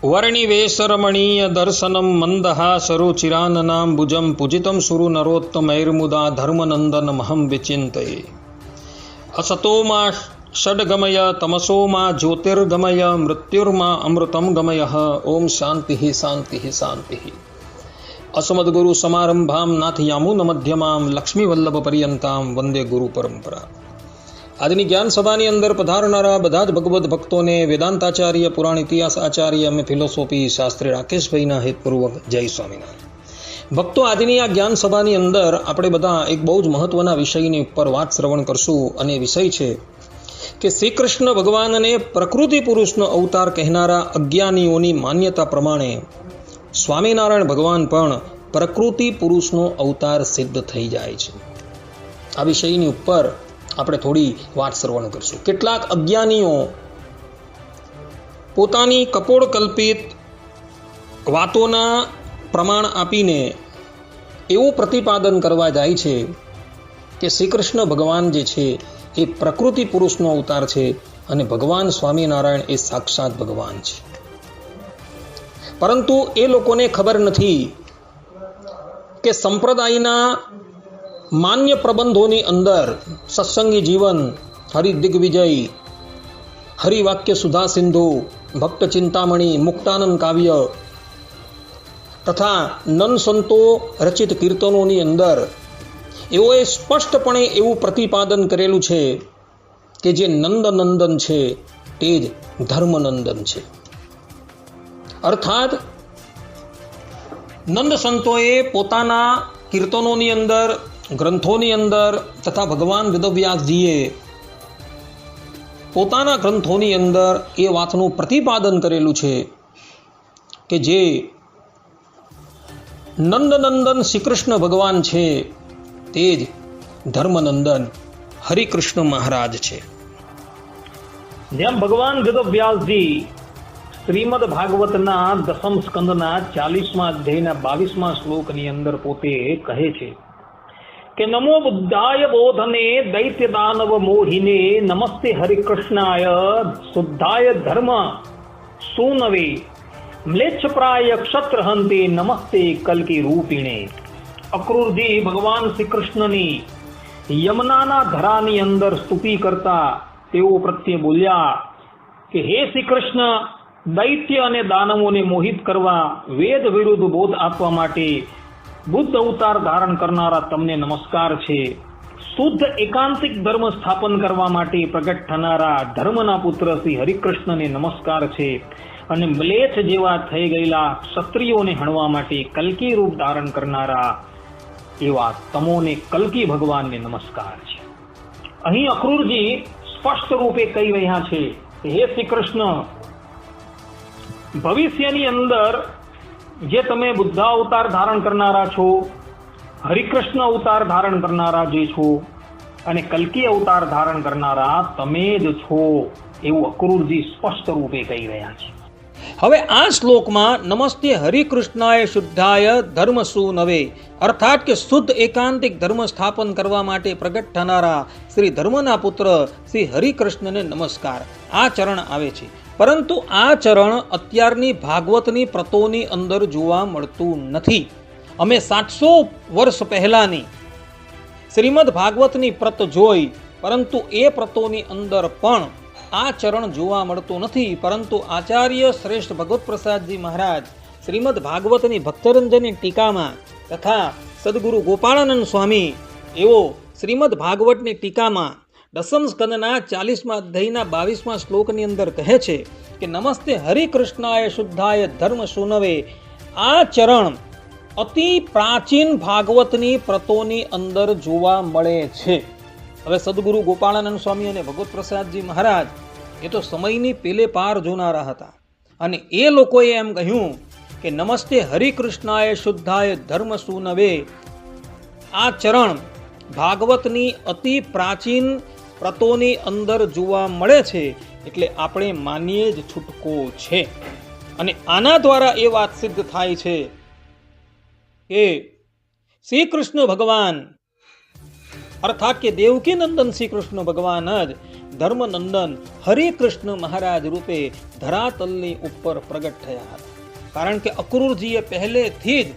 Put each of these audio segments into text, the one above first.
वर्णिवेशरमणीय दर्शनं मन्दहासरुचिराननाम्बुजं पूजितं सुरनरोत्तमैर्मुदा धर्मनन्दनमहं विचिन्तये। असतो मा षड्गमय तमसो मा ज्योतिर्गमय मृत्युर्मा अमृतं गमयः। ओम शांति शांति शांति। अस्मद्गुरु समारंभां नाथयामुन मध्यमां लक्ष्मीवल्लभ वंदे गुरु परंपरा। આજની જ્ઞાન સભાની અંદર પધારનારા બધા જ ભગવદ્ ભક્તોને વેદાંતાચાર્ય, પુરાણ ઇતિહાસ આચાર્ય અને ફિલોસોફી શાસ્ત્રી રાકેશભાઈના હેતપૂર્વક જય સ્વામિનારાયણ। ભક્તો, આજની આ જ્ઞાન સભાની અંદર આપણે બધા એક બહુ જ મહત્વના વિષયની ઉપર વાત શ્રવણ કરશું, અને વિષય છે કે શ્રી કૃષ્ણ ભગવાનને પ્રકૃતિ પુરુષનો અવતાર કહેનારા અજ્ઞાનીઓની માન્યતા પ્રમાણે સ્વામિનારાયણ ભગવાન પણ પ્રકૃતિ પુરુષનો અવતાર સિદ્ધ થઈ જાય છે। આ વિષયની ઉપર આપણે થોડી વાત શ્રવણ કરશું। કેટલાક અજ્ઞાનીઓ પોતાની કપોળ કલ્પિત વાતોના પ્રમાણ આપીને એવું પ્રતિપાદન કરવા જાય છે કે શ્રી કૃષ્ણ ભગવાન જે છે એ પ્રકૃતિ પુરુષનો અવતાર છે અને ભગવાન સ્વામિનારાયણ એ સાક્ષાત ભગવાન છે। પરંતુ એ લોકોને ખબર નથી કે સંપ્રદાયના માન્ય પ્રબંધોની અંદર સત્સંગી જીવન, હરિદિગ્વિજય, હરિવાક્ય સુધા સિંધુ, ભક્ત ચિંતામણી, મુક્તાનંદ કાવ્ય તથા નન સંતો રચિત કીર્તનોની અંદર એઓએ સ્પષ્ટપણે એવું પ્રતિપાદન કરેલું છે કે જે નંદનંદન છે તે જ ધર્મનંદન છે। અર્થાત નંદ સંતોએ પોતાના કીર્તનોની અંદર, ગ્રંથોની અંદર તથા ભગવાન વેદવ્યાસજીએ પોતાના ગ્રંથોની અંદર એ વાતનું પ્રતિપાદન કરેલું છે કે જે નંદનંદન શ્રી કૃષ્ણ ભગવાન છે તે જ ધર્મનંદન હરિકૃષ્ણ મહારાજ છે। જેમ ભગવાન વેદવ્યાસજી શ્રીમદ ભાગવતના 10મ સ્કંદના 40મા અધ્યાયના 22મા શ્લોકની અંદર પોતે કહે છે કે નમો બુદ્ધાય બોધને દૈત્ય દાનવ મોહિને નમસ્તે હરિકૃષ્ણાય શુદ્ધાય ધર્મ સૂનવે મ્લેચ્છપ્રાય ક્ષત્રહંતે નમસ્તે કલ્કી રૂપિણે। અક્રૂરજી ભગવાન શ્રી કૃષ્ણની યમુનાના ધરાની અંદર સ્તુતિ કરતા તેઓ પ્રત્યે બોલ્યા કે હે શ્રી કૃષ્ણ, દૈત્ય અને દાનવોને મોહિત કરવા, વેદ વિરુદ્ધ બોધ આપવા માટે બુદ્ધ અવતાર ધારણ કરનારા તમને નમસ્કાર છે। શુદ્ધ એકાંતિક ધર્મ સ્થાપન કરવા માટે પ્રગટ થનારા ધર્મના પુત્ર શ્રી હરિકૃષ્ણને નમસ્કાર છે, અને મ્લેચ્છ જેવા થઈ ગયેલા ક્ષત્રિયોને હણવા માટે કલ્કી રૂપ ધારણ કરનારા એવા તમોને કલ્કી ભગવાનને નમસ્કાર છે। અહીં અક્રૂરજી સ્પષ્ટ રૂપે કહી રહ્યા છે કે હે શ્રી કૃષ્ણ, ભવિષ્યની અંદર જે તમે બુદ્ધ અવતાર ધારણ કરનારા છો, હરિકૃષ્ણ અવતાર ધારણ કરનારા જે છો, અને કલ્કી અવતાર ધારણ કરનારા તમે જ છો, એવું અક્રૂરજી સ્પષ્ટ રૂપે કહી રહ્યા છે। હવે આ શ્લોકમાં નમસ્તે હરિકૃષ્ણાય શુદ્ધાય ધર્મ સૂનવે અર્થાત કે શુદ્ધ એકાંતિક ધર્મ સ્થાપન કરવા માટે પ્રગટ થનારા શ્રી ધર્મના પુત્ર શ્રી હરિકૃષ્ણને નમસ્કાર, આ ચરણ આવે છે। પરંતુ આ ચરણ અત્યારની ભાગવતની પ્રતોની અંદર જોવા મળતું નથી। અમે 700 વર્ષ પહેલાની શ્રીમદ ભાગવતની પ્રત જોઈ, પરંતુ એ પ્રતોની અંદર પણ આ ચરણ જોવા મળતું નથી। પરંતુ આચાર્ય શ્રેષ્ઠ ભગવત પ્રસાદજી મહારાજ શ્રીમદ ભાગવતની ભક્તરંજનની ટીકામાં તથા સદગુરુ ગોપાળાનંદ સ્વામી એવો શ્રીમદ ભાગવતની ટીકામાં 10મ સ્કંદના 40મા અધ્યાયના 22મા શ્લોકની અંદર કહે છે કે નમસ્તે હરિકૃષ્ણાય શુદ્ધાય ધર્મ સૂનવે। આ ચરણ અતિ પ્રાચીન ભાગવતની પ્રતોની અંદર જોવા મળે છે। હવે સદગુરુ ગોપાળાનંદ સ્વામી અને ભગવત પ્રસાદજી મહારાજ એ તો સમયની પેલે પાર જોનારા હતા, અને એ લોકોએ એમ કહ્યું કે નમસ્તે હરિકૃષ્ણાય શુદ્ધાય ધર્મ સૂનવે। આ ચરણ ભાગવતની અતિ પ્રાચીન પ્રતોની અંદર જોવા મળે છે, એટલે આપણે માનીએ જ છૂટકો છે। અને આના દ્વારા એ વાત સિદ્ધ થાય છે કે શ્રી કૃષ્ણ ભગવાન અર્થાત કે દેવકી નંદન શ્રી કૃષ્ણ ભગવાન જ ધર્મનંદન હરિકૃષ્ણ મહારાજ રૂપે ધરાતલની ઉપર પ્રગટ થયા હતા. કારણ કે અક્રૂરજીએ પહેલેથી જ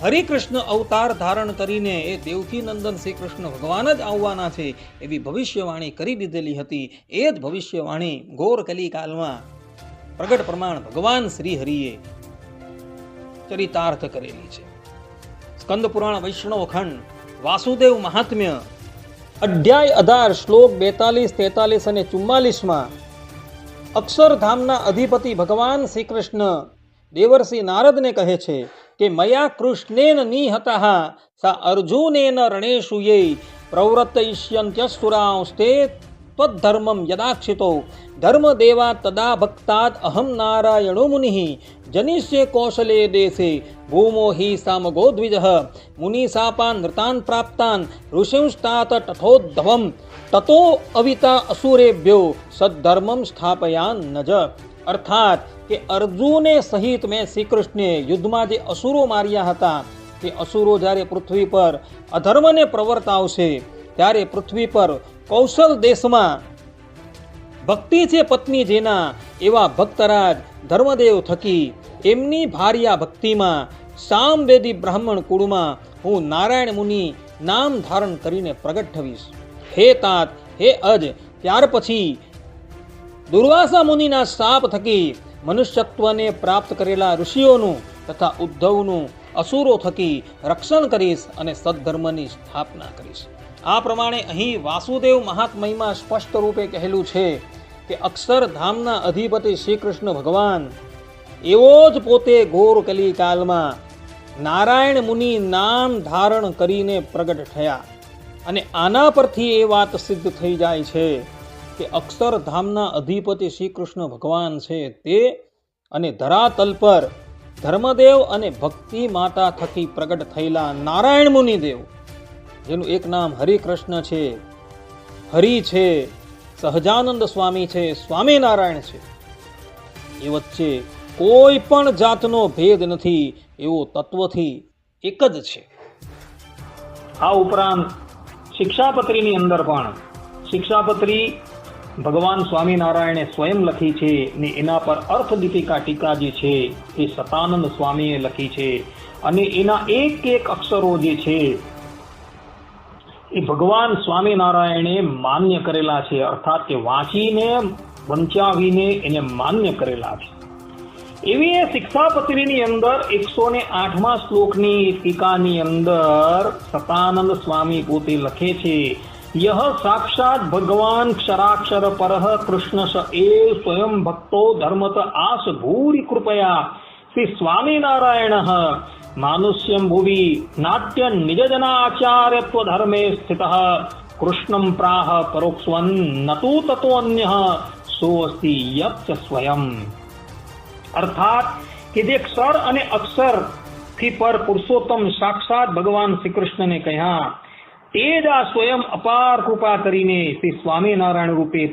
હરિકૃષ્ણ અવતાર ધારણ કરીને એ દેવકી નંદન શ્રી કૃષ્ણ ભગવાન જ આવવાના છે એવી ભવિષ્યવાણી કરી દીધેલી હતી. એ જ ભવિષ્યવાણી ઘોર કલિકાલમાં પ્રગટ પ્રમાણ ભગવાન શ્રી હરિએ ચરિતાર્થ કરેલી છે. સ્કંદ પુરાણ વૈષ્ણવ ખંડ વાસુદેવ મહાત્મ્ય અધ્યાય 18 શ્લોક 42, 43 અને 44માં અક્ષરધામના અધિપતિ ભગવાન શ્રી કૃષ્ણ દેવર્ષિ નારદને કહે છે કે મયા કૃષ્ણેન નિહતઃ સા અર્જુનેન રણેષુ યે પ્રવૃત્તયિષ્યન્ત્યસુરાંસ્તે ત્વદ્ધર્મં યદાક્ષિતો ધર્મદેવા તદા ભક્તાદ અહમ નારાયણો મુનિઃ જનિષ્યે કૌશલે દેશે ભૂમો હિ સામગો દ્વિજઃ મુનિશાપાન નૃતાન પ્રાપ્તાન ઋષિંસ્તાત તથોદ્ધવમ તતો અવિતા અસુરેભ્યો સદ્ધર્મમ સ્થાપયાન નજ. અર્થાત કે અર્જુને સહિત મેં શ્રી કૃષ્ણે યુદ્ધમાં જે અસુરો માર્યા હતા તે અસુરો જ્યારે પૃથ્વી પર અધર્મને પ્રવર્તાવશે ત્યારે પૃથ્વી પર કૌશલ દેશમાં ભક્તિ છે પત્ની જેના એવા ભક્તરાજ ધર્મદેવ થકી એમની ભાર્યા ભક્તિમાં સામવેદી બ્રાહ્મણ કુળમાં હું નારાયણ મુનિ નામ ધારણ કરીને પ્રગટ થવીશ. હે તાત, હે અજ, ત્યાર પછી દુર્વાસા મુનિના શાપ થકી મનુષ્યત્વને પ્રાપ્ત કરેલા ઋષિઓનું તથા ઉદ્ધવનું અસુરો થકી રક્ષણ કરીશ અને સદ્ધર્મની સ્થાપના કરીશ. આ પ્રમાણે અહીં વાસુદેવ મહાત્મયમાં સ્પષ્ટ રૂપે કહેલું છે કે અક્ષરધામના અધિપતિ શ્રી કૃષ્ણ ભગવાન એવો જ પોતે ઘોર કલિકાલમાં નારાયણ મુનિ નામ ધારણ કરીને પ્રગટ થયા. અને આના પરથી એ વાત સિદ્ધ થઈ જાય છે કે અક્ષરધામના અધિપતિ શ્રી કૃષ્ણ ભગવાન છે તે અને ધરાતલ પર ધર્મદેવ અને ભક્તિ માતા થકી પ્રગટ થયેલા નારાયણ મુનિદેવ જેનું એક નામ હરિકૃષ્ણ છે, હરિ છે, સહજાનંદ સ્વામી છે, સ્વામિનારાયણ છે, એ વચ્ચે કોઈ પણ જાતનો ભેદ નથી એવો તત્વથી એક જ છે. આ ઉપરાંત શિક્ષાપત્રીની અંદર પણ શિક્ષાપત્રી ભગવાન સ્વામિનારાયણે સ્વયં લખી છે ને એના પર અર્થ દીપિકા ટીકા જે છે એ સતાનંદ સ્વામીએ લખી છે અને એના એક એક અક્ષરો જે છે એ ભગવાન સ્વામિનારાયણે માન્ય કરેલા છે. અર્થાત કે વાંચીને વંચાવીને એને માન્ય કરેલા છે. એવી એ શિક્ષાપત્રીની અંદર 108મા શ્લોકની ટીકાની અંદર સતાનંદ સ્વામી પોતે લખે છે યહ સાક્ષાત ભગવાન ક્ષરાક્ષર પરઃ કૃષ્ણ સ એ સ્વયં ભક્તો ધર્મત આસ ભૂરી કૃપયા શ્રી સ્વામિનારાયણ માનુષ્યમ ભુવિ નાટ્ય નિજજનાચાર્યત્વ ધર્મે સ્થિતઃ કૃષ્ણમ પ્રાહ પરોક્ષવન નતુ તતો અન્યઃ સોઅસ્તિ યક્ષ સ્વયં. અર્થાત કે જે ક્ષર અને અક્ષર થી પર પુરુષોત્તમ સાક્ષાત ભગવાન શ્રી કૃષ્ણને કહ્યા તે જ આ સ્વયં અપાર કૃપા કરીને શ્રી સ્વામિનારાયણ રૂપે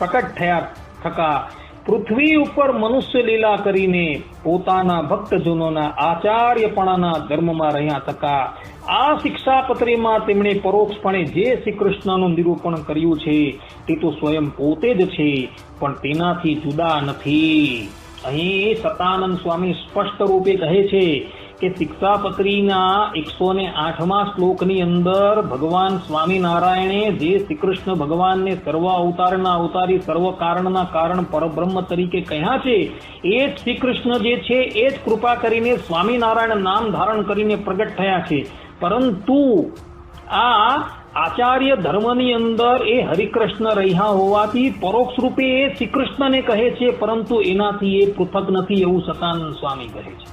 પ્રકટ થયા થકા પૃથ્વી ઉપર મનુષ્ય લીલા કરીને પોતાના ભક્તજનોના આચાર્યપણાના ધર્મમાં રહ્યા થકા આ શિક્ષાપત્રીમાં તેમણે પરોક્ષપણે જે શ્રી કૃષ્ણનું નિરૂપણ કર્યું છે તે તો સ્વયં પોતે જ છે પણ તેનાથી જુદા નથી. અહીં સતાનંદ સ્વામી સ્પષ્ટ રૂપે કહે છે કે શિક્ષાપત્રીના 108મા શ્લોકની અંદર ભગવાન સ્વામિનારાયણે જે શ્રી કૃષ્ણ ભગવાનને સર્વ અવતારના અવતારી સર્વ કારણના કારણ પરબ્રહ્મ તરીકે કહ્યા છે એ જ શ્રી કૃષ્ણ જે છે એ જ કૃપા કરીને સ્વામિનારાયણ નામ ધારણ કરીને પ્રગટ થયા છે. પરંતુ આ આચાર્ય ધર્મની અંદર એ હરિકૃષ્ણ રહ્યા હોવાથી પરોક્ષ રૂપે એ શ્રી કૃષ્ણને કહે છે પરંતુ એનાથી એ પૃથક નથી એવું સતાનંદ સ્વામી કહે છે.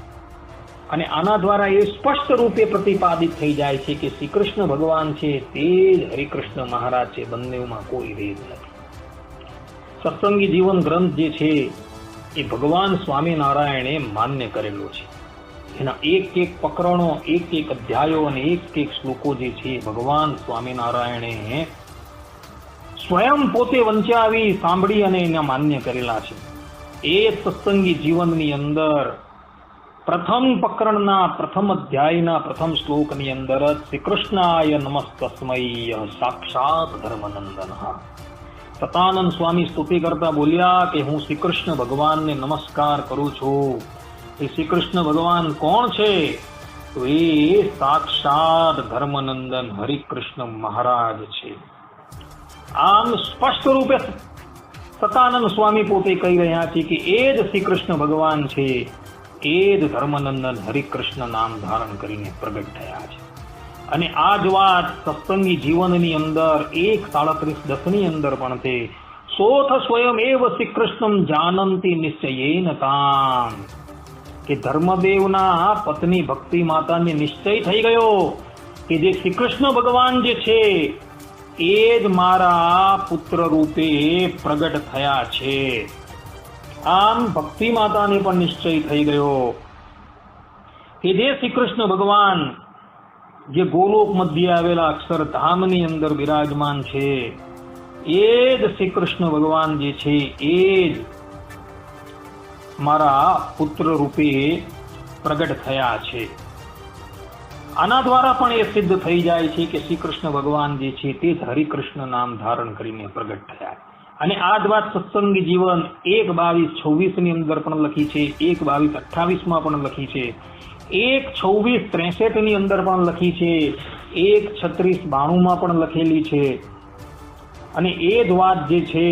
અને આના દ્વારા એ સ્પષ્ટ રૂપે પ્રતિપાદિત થઈ જાય છે કે શ્રી કૃષ્ણ ભગવાન છે તે જ હરિકૃષ્ણ મહારાજ છે, બંનેમાં કોઈ ભેદ નથી. સત્સંગી જીવન ગ્રંથ જે છે એ ભગવાન સ્વામિનારાયણે માન્ય કરેલો છે. એના એક એક પ્રકરણો, એક એક અધ્યાયો અને એક એક શ્લોકો જે છે ભગવાન સ્વામિનારાયણે સ્વયં પોતે વંચાવી સાંભળી અને એના માન્ય કરેલા છે. એ સત્સંગી જીવનની અંદર પ્રથમ પ્રકરણના પ્રથમ અધ્યાયના પ્રથમ શ્લોકની અંદર જ શ્રી કૃષ્ણાય નમસ્તસ્મૈ સાક્ષાત ધર્મનંદન સતાનંદ સ્વામી સ્તુતિ કરતા બોલ્યા કે હું શ્રી કૃષ્ણ ભગવાનને નમસ્કાર કરું છું. એ શ્રી કૃષ્ણ ભગવાન કોણ છે? તો એ સાક્ષાત ધર્મનંદન હરિકૃષ્ણ મહારાજ છે. આમ સ્પષ્ટ રૂપે સતાનંદ સ્વામી પોતે કહી રહ્યા છે કે એ જ શ્રી કૃષ્ણ ભગવાન છે, એ જ ધર્મનંદન હરિકૃષ્ણ નામ ધારણ કરીને પ્રગટ થયા છે. અને આ જ વાત સત્સંગી જીવનની અંદર 1:37 અંદર પણ છે. સોથ સ્વયં એવ શ્રી કૃષ્ણમ જાનંતી નિશ્ચયેન તામ, કે ધર્મદેવના પત્ની ભક્તિ માતાને નિશ્ચય થઈ ગયો કે જે શ્રી કૃષ્ણ ભગવાન જે છે એ જ મારા પુત્ર રૂપે પ્રગટ થયા છે. આમ ભક્તિ માતાને પણ નિશ્ચય થઈ ગયો કે જે શ્રી કૃષ્ણ ભગવાન જે ગોલોક મધ્ય આવેલા અક્ષરધામની અંદર બિરાજમાન છે, એ જ શ્રી કૃષ્ણ ભગવાન જે છે એ જ મારા પુત્ર રૂપે પ્રગટ થયા છે. આના દ્વારા પણ એ સિદ્ધ થઈ જાય છે કે શ્રી કૃષ્ણ ભગવાન જે છે તે જ હરિકૃષ્ણ નામ ધારણ કરીને પ્રગટ થયા. અને આ જ વાત સત્સંગી જીવન 1:22-26 ની અંદર પણ લખી છે, 1:22-28 માં પણ લખી છે, 1:26-63 ની અંદર પણ લખી છે, 1:36-92 માં પણ લખેલી છે. અને એ જ વાત જે છે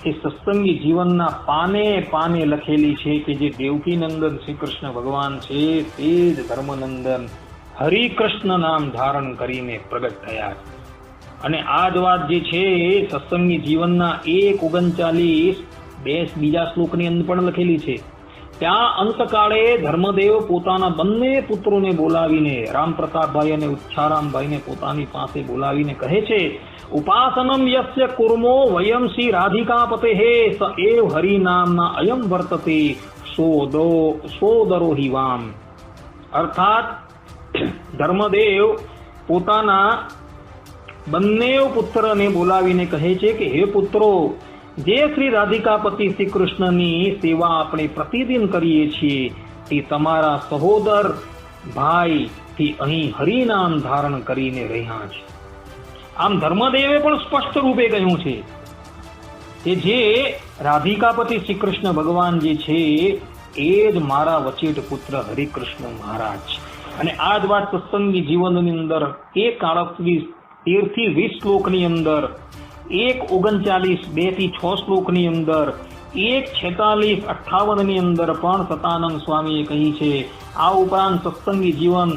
એ સત્સંગી જીવનના પાને પાને લખેલી છે કે જે દેવકી નંદન શ્રી કૃષ્ણ ભગવાન છે તે જ ધર્મનંદન હરિકૃષ્ણ નામ ધારણ કરીને પ્રગટ થયા. અને આ જ વાત જે છે એ સત્સંગી જીવનના 1:39 બીજા શ્લોકની અંદર પણ લખેલી છે. ત્યાં અંતકાળે ધર્મદેવ પોતાના બંને પુત્રોને બોલાવીને, રામ પ્રતાપભાઈ અને ઉચ્છારામભાઈને પોતાની પાસે બોલાવીને કહે છે, ઉપાસનમ યસ્ય કુર્મો વયમ શ્રી રાધિકાપતે સ એવ હરિનામના અયમ વર્તતે સોદરો હિ વામ. અર્થાત ધર્મદેવ પોતાના બંને પુત્રને બોલાવીને કહે છે કે હે પુત્રો, જે શ્રી રાધિકાપતિ શ્રી કૃષ્ણની સેવા આપણે પ્રતિદિન કરીએ છીએ તે તમારા સહોદર ભાઈ થી અહીં હરિનામ ધારણ કરીને રહ્યા છે. આમ ધર્મદેવે પણ સ્પષ્ટ રૂપે કહ્યું છે કે જે રાધિકાપતિ શ્રી કૃષ્ણ ભગવાન જે છે એ જ મારા વચેટ પુત્ર હરિકૃષ્ણ મહારાજ છે. અને આ જ વાત સત્સંગી જીવનની અંદર 1:13-20 શ્લોકની અંદર, 1:39-2-6 શ્લોકની અંદર, 1:46-58 ની અંદર પણ સતાનંદ સ્વામીએ કહી છે. આ ઉપરાંત સત્સંગી જીવન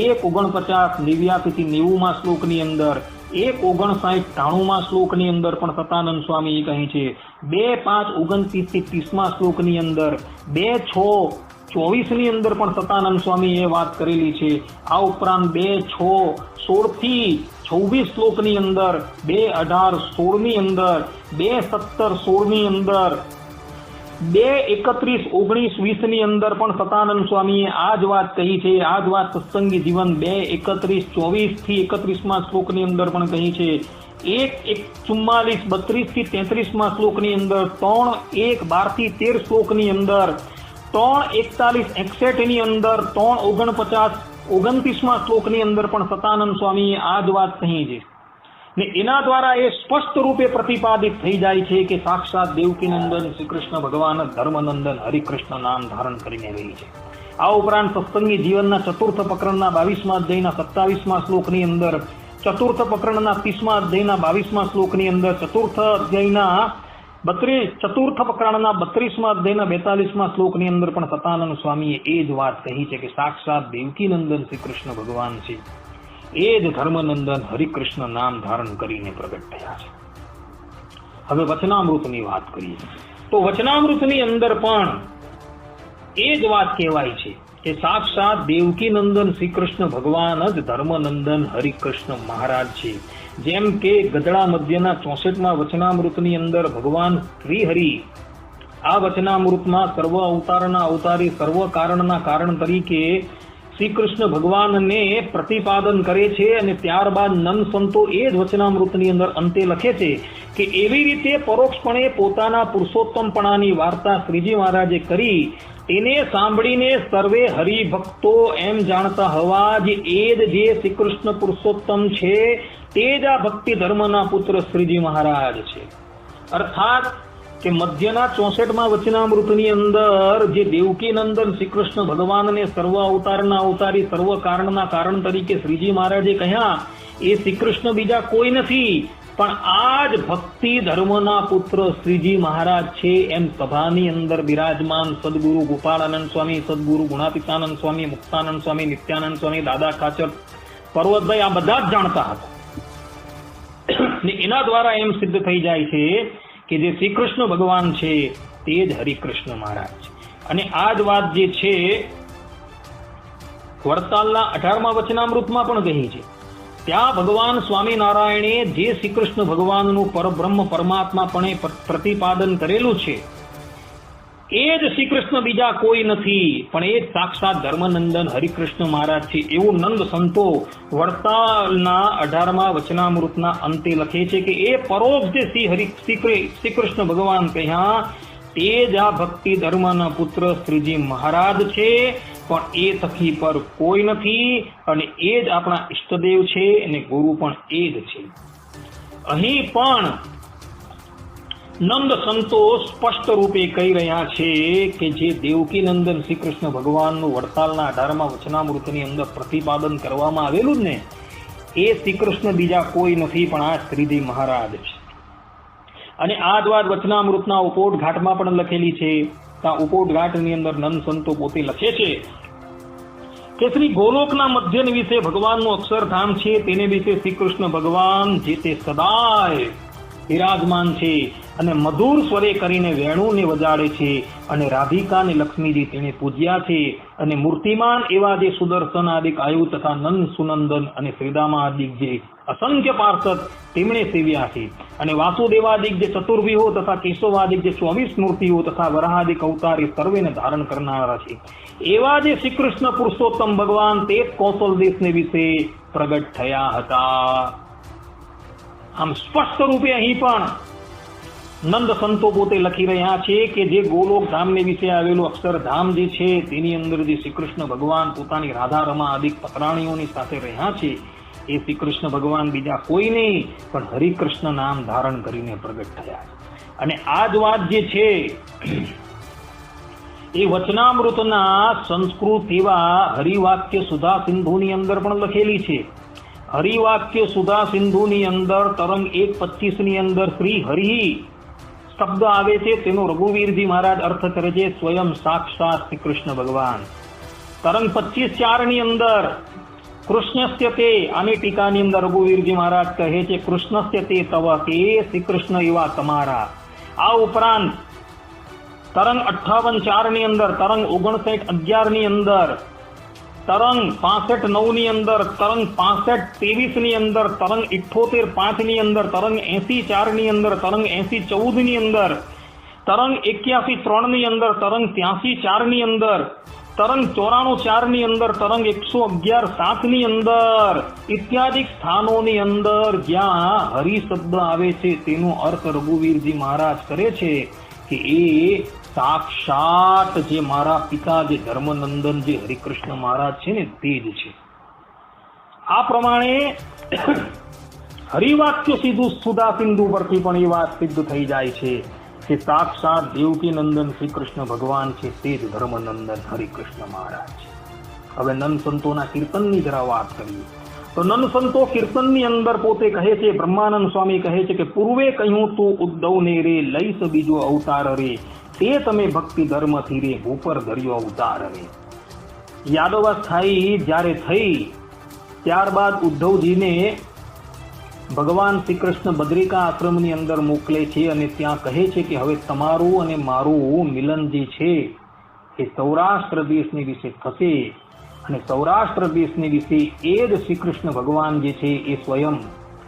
1:49-89 માં શ્લોકની અંદર, 1:59-93 માં શ્લોકની અંદર પણ સતાનંદ સ્વામીએ કહી છે. 2:5-29-30 માં શ્લોકની અંદર, 2:6-24 ની અંદર પણ સતાનંદ સ્વામી એ વાત કરેલી છે. આ ઉપરાંત 2:6-16-26 શ્લોકની અંદર, 2:18-16 ની અંદર, 2:17-16 ની અંદર, 2:31-19-20 ની અંદર પણ સતાનંદ સ્વામીએ આ જ વાત કહી છે. આ જ વાત સત્સંગી જીવન 2:31-24-31 માં શ્લોકની અંદર પણ કહી છે. 1:44-32-33 માં શ્લોકની અંદર, 3:1-12-13 શ્લોકની અંદર, 3:41-61 ની અંદર, 3:49-29 માં શ્લોકની અંદર પણ સતાનંદ સ્વામીએ આ જ વાત કહી છે. ને એના દ્વારા એ સ્પષ્ટ રૂપે પ્રતિપાદિત થઈ જાય છે કે સાક્ષાત દેવકી નંદન શ્રી કૃષ્ણ ભગવાન ધર્મનંદન હરિકૃષ્ણ નામ ધારણ કરીને રહી છે. આ ઉપરાંત સત્સંગી જીવનના ચતુર્થ પ્રકરણના 22મા અધ્યાયના 27મા શ્લોકની અંદર, ચતુર્થ પ્રકરણના 30મા અધ્યાયના 22મા શ્લોકની અંદર, ચતુર્થ પ્રકરણના 32મા અધ્યાયના 42મા શ્લોકની અંદર પણ સતાનંદ સ્વામીએ એ જ વાત કહી છે કે સાક્ષાત દેવકી નંદન શ્રી કૃષ્ણ ભગવાન છે, એ જ ધર્મનંદન હરિકૃષ્ણ નામ ધારણ કરીને પ્રગટ થયા છે. હવે વચનામૃતની વાત કરીએ તો વચનામૃતની અંદર પણ એ જ વાત કહેવાય છે કે સાક્ષાત દેવકી નંદન શ્રી કૃષ્ણ ભગવાન જ ધર્મનંદન હરિકૃષ્ણ મહારાજ છે. જેમ કે ગદડા મધ્યના 64મા વચનામૃતની અંદર ભગવાન શ્રી હરિ આ વચનામૃતમાં સર્વ અવતારના અવતારી, સર્વ કારણના કારણ તરીકે શ્રી કૃષ્ણ ભગવાનને પ્રતિપાદન કરે છે. અને ત્યારબાદ નંદ સંતો એ જ વચનામૃતની અંદર અંતે લખે છે કે એવી રીતે પરોક્ષપણે પોતાના પુરુષોત્તમપણાની વાર્તા શ્રીજી મહારાજે કરી, તેને સાંભળીને સર્વે હરિભક્તો એમ જાણતા હવા જે એ જ જે શ્રી કૃષ્ણ પુરુષોત્તમ છે તે જ આ ભક્તિ ધર્મના પુત્ર શ્રીજી મહારાજ છે. અર્થાત કે મધ્યના 64માં વચનામૃતની અંદર જે દેવકી નંદન શ્રી કૃષ્ણ ભગવાનને સર્વ અવતારના અવતારી સર્વ કારણના કારણ તરીકે શ્રીજી મહારાજે કહ્યા, એ શ્રી કૃષ્ણ બીજા કોઈ નથી પણ આ જ ભક્તિ ધર્મના પુત્ર શ્રીજી મહારાજ છે એમ સભાની અંદર બિરાજમાન સદગુરુ ગોપાળાનંદ સ્વામી, સદગુરુ ગુણાતીતાનંદ સ્વામી, મુક્તાનંદ સ્વામી, નિત્યાનંદ સ્વામી, દાદા ખાચર, પર્વતભાઈ આ બધા જ જાણતા હતા. એના દ્વારા એમ સિદ્ધ થઈ જાય છે કે જે શ્રી કૃષ્ણ ભગવાન છે તે જ હરિકૃષ્ણ મહારાજ છે. અને આ જ વાત જે છે વડતાલના 18મા વચનામૃતમાં પણ કહી છે. ત્યાં ભગવાન સ્વામિનારાયણે જે શ્રી કૃષ્ણ ભગવાનનું પરબ્રહ્મ પરમાત્માપણે પ્રતિપાદન કરેલું છે એ જ શ્રી કૃષ્ણ બીજા કોઈ નથી પણ એ જ સાક્ષાત ધર્મનંદન હરિકૃષ્ણ મહારાજ છે એવું નંદ સંતો વડતાલના 18મા વચનામૃતના અંતે લખે છે કે એ પરોક્ષ જે શ્રી કૃષ્ણ ભગવાન કહ્યા તે જ આ ભક્તિ ધર્મના પુત્ર શ્રીજી મહારાજ છે, પણ એ થકી પર કોઈ નથી અને એ જ આપણા ઈષ્ટદેવ છે અને ગુરુ પણ એ જ છે. અહીં પણ નંદ સંતો સ્પષ્ટ રૂપે કહી રહ્યા છે કે જે દેવકી નંદન શ્રી કૃષ્ણ ભગવાનનું વડતાલના 18મા વચનામૃતની અંદર પ્રતિપાદન કરવામાં આવેલું જ ને એ શ્રી કૃષ્ણ બીજા કોઈ નથી પણ આ શ્રીજી મહારાજ છે. અને આ જ વાત વચનામૃતના ઉપોટ ઘાટમાં પણ લખેલી છે. ત્યાં ઉપોટ ઘાટની અંદર નંદ સંતો પોતે લખે છે કે શ્રી ગોલોકના મધ્યન વિશે ભગવાનનું અક્ષરધામ છે તેને વિશે શ્રી કૃષ્ણ ભગવાન જે તે સદાય બિરાજમાન છે અને મધુર સ્વરે કરીને વેણુને વજાડે છે અને રાધિકા અને લક્ષ્મીજી તેને પૂજ્યા છે અને મૂર્તિમાન એવા જે સુદર્શન આદિક આયુ તથા નંદ સુનંદન અને શ્રીદામા આદિક જે અસંખ્ય પાર્ષદ તેમણે સેવ્યા છે અને વાસુદેવાદિક જે ચતુર્વ્યુહો તથા કેશવાદિક જે 24 મૂર્તિઓ તથા વરાહાદિક અવતાર એ સર્વેને ધારણ કરનારા છે એવા જે શ્રી કૃષ્ણ પુરુષોત્તમ ભગવાન તે કૌશલ દેશને વિશે પ્રગટ થયા હતા. આમ સ્પષ્ટ રૂપે અહીં પણ નંદ સંતો પોતે લખી રહ્યા છે કે જે ગોલોક ધામને વિશે આવેલું અક્ષરધામ જે છે તેની અંદર જે શ્રી કૃષ્ણ ભગવાન પોતાની રાધા રમા આદિક પતરાણીઓની સાથે રહ્યા છે એ શ્રી કૃષ્ણ ભગવાન બીજા કોઈ નહીં પણ હરિકૃષ્ણ નામ ધારણ કરીને પ્રગટ થયા. અને આ જ વાત જે છે એ વચનામૃતના સંસ્કૃત એવા હરિવાક્ય સુધા સિંધુની અંદર પણ લખેલી છે. હરિવાક્ય સુધા સિંધુની અંદર તરંગ 1:25 ની અંદર શ્રી હરિ શબ્દ આવે છે તેનો રઘુવીરજી મહારાજ અર્થ કરે છે સ્વયં સાક્ષાત શ્રી કૃષ્ણ ભગવાન. તરંગ 25:4 ની અંદર કૃષ્ણસ્ય તે આની ટીકાની અંદર રઘુવીરજી મહારાજ કહે છે કૃષ્ણસ્ય તે તવ કે શ્રી કૃષ્ણ એવા તમારા. આ ઉપરાંત તરંગ 58:4 ની અંદર, તરંગ 59:11 ની અંદર, તરંગ 65:9 ની અંદર, તરંગ 65:23 ની અંદર, તરંગ 78:5 ની અંદર, તરંગ 80:4 ની અંદર, તરંગ 80:14 ની અંદર, તરંગ 81:3 ની અંદર, તરંગ 83:4 ની અંદર, તરંગ 94:4 ની અંદર, તરંગ 111:7 ની અંદર ઇત્યાદિ સ્થાનોની અંદર જ્યાં હરિ શબ્દ આવે છે તેનો અર્થ રઘુવીરજી મહારાજ કરે છે કે એ સાક્ષાત જે મારા પિતા જે ધર્મનંદન જે હરિકૃષ્ણ મહારાજ છે ને તે જ છે. આ પ્રમાણે હરિવાક્ય સીધું સુધા સિંધુ પરથી પણ એ વાત સિદ્ધ થઈ જાય છે કે સાક્ષાત દેવકી નંદન શ્રી કૃષ્ણ ભગવાન છે તે જ ધર્મનંદન હરિકૃષ્ણ મહારાજ છે. હવે નંદ સંતોના કીર્તનની જરા વાત કરીએ તો નંદ સંતો કીર્તનની અંદર પોતે કહે છે, બ્રહ્માનંદ સ્વામી કહે છે કે પૂર્વે કહ્યું તું ઉદ્ધવને રે લઈશ બીજો અવતાર રે તે તમે ભક્તિ ધર્મથી રે ભૂપર ધર્યો અવતાર રે. યાદવાસ્થાયી જ્યારે થઈ ત્યારબાદ ઉદ્ધવજીને ભગવાન શ્રી કૃષ્ણ બદ્રિકા આશ્રમની અંદર મોકલે છે અને ત્યાં કહે છે કે હવે તમારું અને મારું મિલન જે છે એ સૌરાષ્ટ્ર દેશની વિશે થશે અને સૌરાષ્ટ્ર દેશની વિશે એ જ શ્રી કૃષ્ણ ભગવાન જે છે એ સ્વયં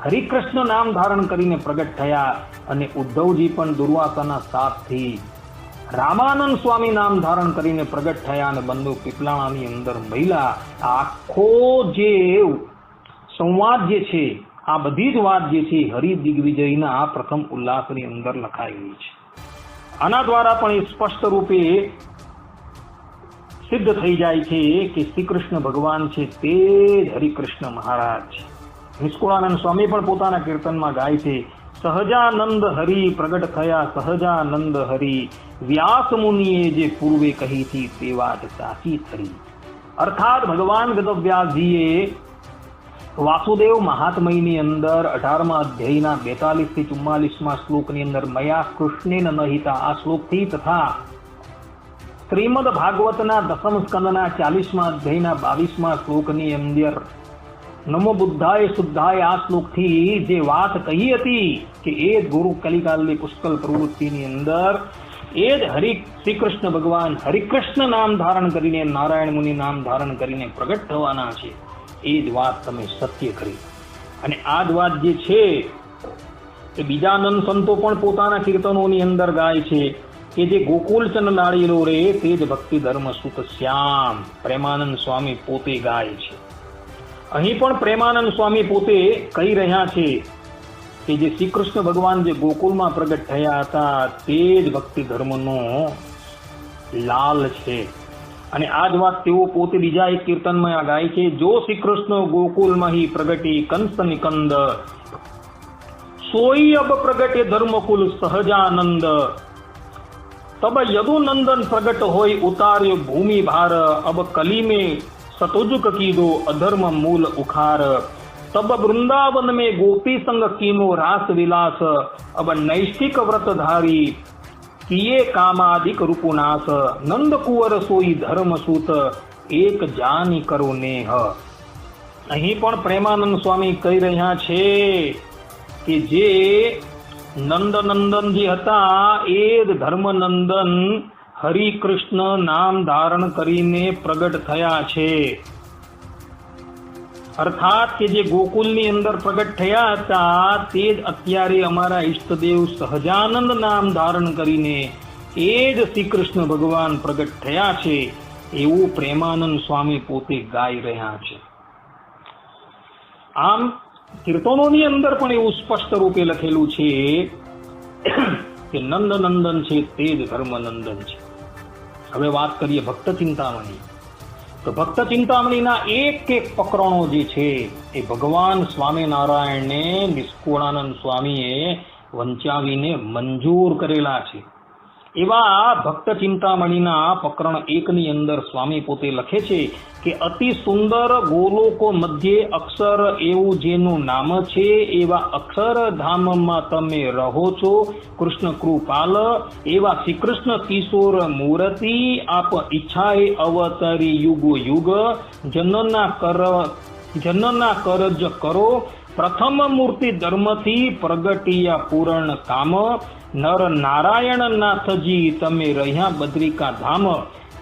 હરિકૃષ્ણ નામ ધારણ કરીને પ્રગટ થયા અને ઉદ્ધવજી પણ દુર્વાસાના સાથથી રામાનંદ સ્વામી નામ ધારણ કરીને પ્રગટ થયા અને બંને પીપલાણાની અંદર મહિલા આખો જે સંવાદ જે છે આ બધી જ વાત જે છે હરિ દિગ્વિજયના પ્રથમ ઉલ્લાસની અંદર લખાયેલી છે. આના દ્વારા પણ એ સ્પષ્ટ રૂપે સિદ્ધ થઈ જાય છે કે શ્રી કૃષ્ણ ભગવાન છે તે જ હરિકૃષ્ણ મહારાજ છે. નિષ્કુળાનંદ સ્વામી પણ પોતાના કીર્તનમાં ગાય છે સહજાનંદ હરિ પ્રગટ થયા સહજાનંદ હરિ, વ્યાસ મુનિએ જે પૂર્વે કહી હતી તે વાત સાચી ખરી. અર્થાત ભગવાન વેદવ્યાસજીએ વાસુદેવ મહાત્મયની અંદર 18મા અધ્યાયના 42 થી 44મા શ્લોકની અંદર મયા કૃષ્ણેન નહિતા આ શ્લોકથી તથા શ્રીમદ ભાગવતના દસમ સ્કંદના 40મા અધ્યાયના 22મા શ્લોકની અંદર નમો બુદ્ધાય શુદ્ધાય આ શ્લોકથી જે વાત કહી હતી કે એ જ ગુરુ કલિકાલની પુષ્કળ પ્રવૃત્તિની અંદર એ જ શ્રી કૃષ્ણ ભગવાન હરિકૃષ્ણ નામ ધારણ કરીને નારાયણ મુનિ નામ ધારણ કરીને પ્રગટ થવાના છે, એ જ વાત તમે સત્ય કરી. અને આ જ વાત જે છે એ બીજા નંદ સંતો પણ પોતાના કીર્તનોની અંદર ગાય છે કે જે ગોકુલચંદ લાડીલો રે તે જ ભક્તિ ધર્મ સુત શ્યામ પ્રેમાનંદ સ્વામી પોતે ગાય છે. અહીં પણ પ્રેમાનંદ સ્વામી પોતે કહી રહ્યા છે કે જે શ્રી કૃષ્ણ ભગવાન જે ગોકુલમાં પ્રગટ થયા હતા તે જ ભક્તિ ધર્મનો લાલ છે. અને આ જ વાત તેઓ પોતે બીજા એક કીર્તનમાં ગાય છે, જો શ્રી કૃષ્ણ ગોકુલમાં હી પ્રગટી કંસ નિકંદ, સોઈ અબ પ્રગટે ધર્મકુલ સહજાનંદ, તબ યદુ નંદન પ્રગટ હોય ઉતાર્યો ભૂમિ ભાર, અબ કલી में सतुजुक कीदो अधर्म मूल उखार, तब वृंदावन में गोपी संग कीनो रास विलास, अब नैष्ठिक व्रतधारी किए कामादिक रूपुनाश, नंद कुंवर सोई धर्म सूत एक जानी करो नेह. અહીં પણ પ્રેમાનંદ સ્વામી કહી રહ્યા છે કે જે નંદનંદન જે હતા એ જ ધર્મનંદન હરિકૃષ્ણ નામ ધારણ કરીને પ્રગટ થયા છે. અર્થાત કે જે ગોકુલની અંદર પ્રગટ થયા હતા તે જ અત્યારે અમારા ઈષ્ટદેવ સહજાનંદ નામ ધારણ કરીને એ જ શ્રી કૃષ્ણ ભગવાન પ્રગટ થયા છે એવું પ્રેમાનંદ સ્વામી પોતે ગાઈ રહ્યા છે. આમ કીર્તનોની અંદર પણ એવું સ્પષ્ટ રૂપે લખેલું છે કે નંદનંદન છે તે જ ધર્મનંદન છે. હવે વાત કરીએ ભક્ત ચિંતામણી. તો ભક્ત ચિંતામણીના એક એક પ્રકરણો જે છે એ ભગવાન સ્વામિનારાયણને નિષ્કુળાનંદ સ્વામીએ વંચાવીને મંજૂર કરેલા છે. એવા ભક્ત ચિંતામણીના પ્રકરણ 1 ની અંદર સ્વામી પોતે લખે છે કે અતિ સુંદર ગોલોકો મધ્યે અક્ષર એવું જેનું નામ છે એવા અક્ષરધામમાં તમે રહો છો કૃષ્ણ કૃપાલ, એવા શ્રી કૃષ્ણ કિશોર મૂર્તિ આપ ઈચ્છાએ અવતરી યુગો યુગ, જનના કરજ કરો પ્રથમ મૂર્તિ ધર્મથી પ્રગટિયા પૂર્ણ કામ, નર નારાયણ નાથજી તમે રહ્યા બદ્રિકા ધામ,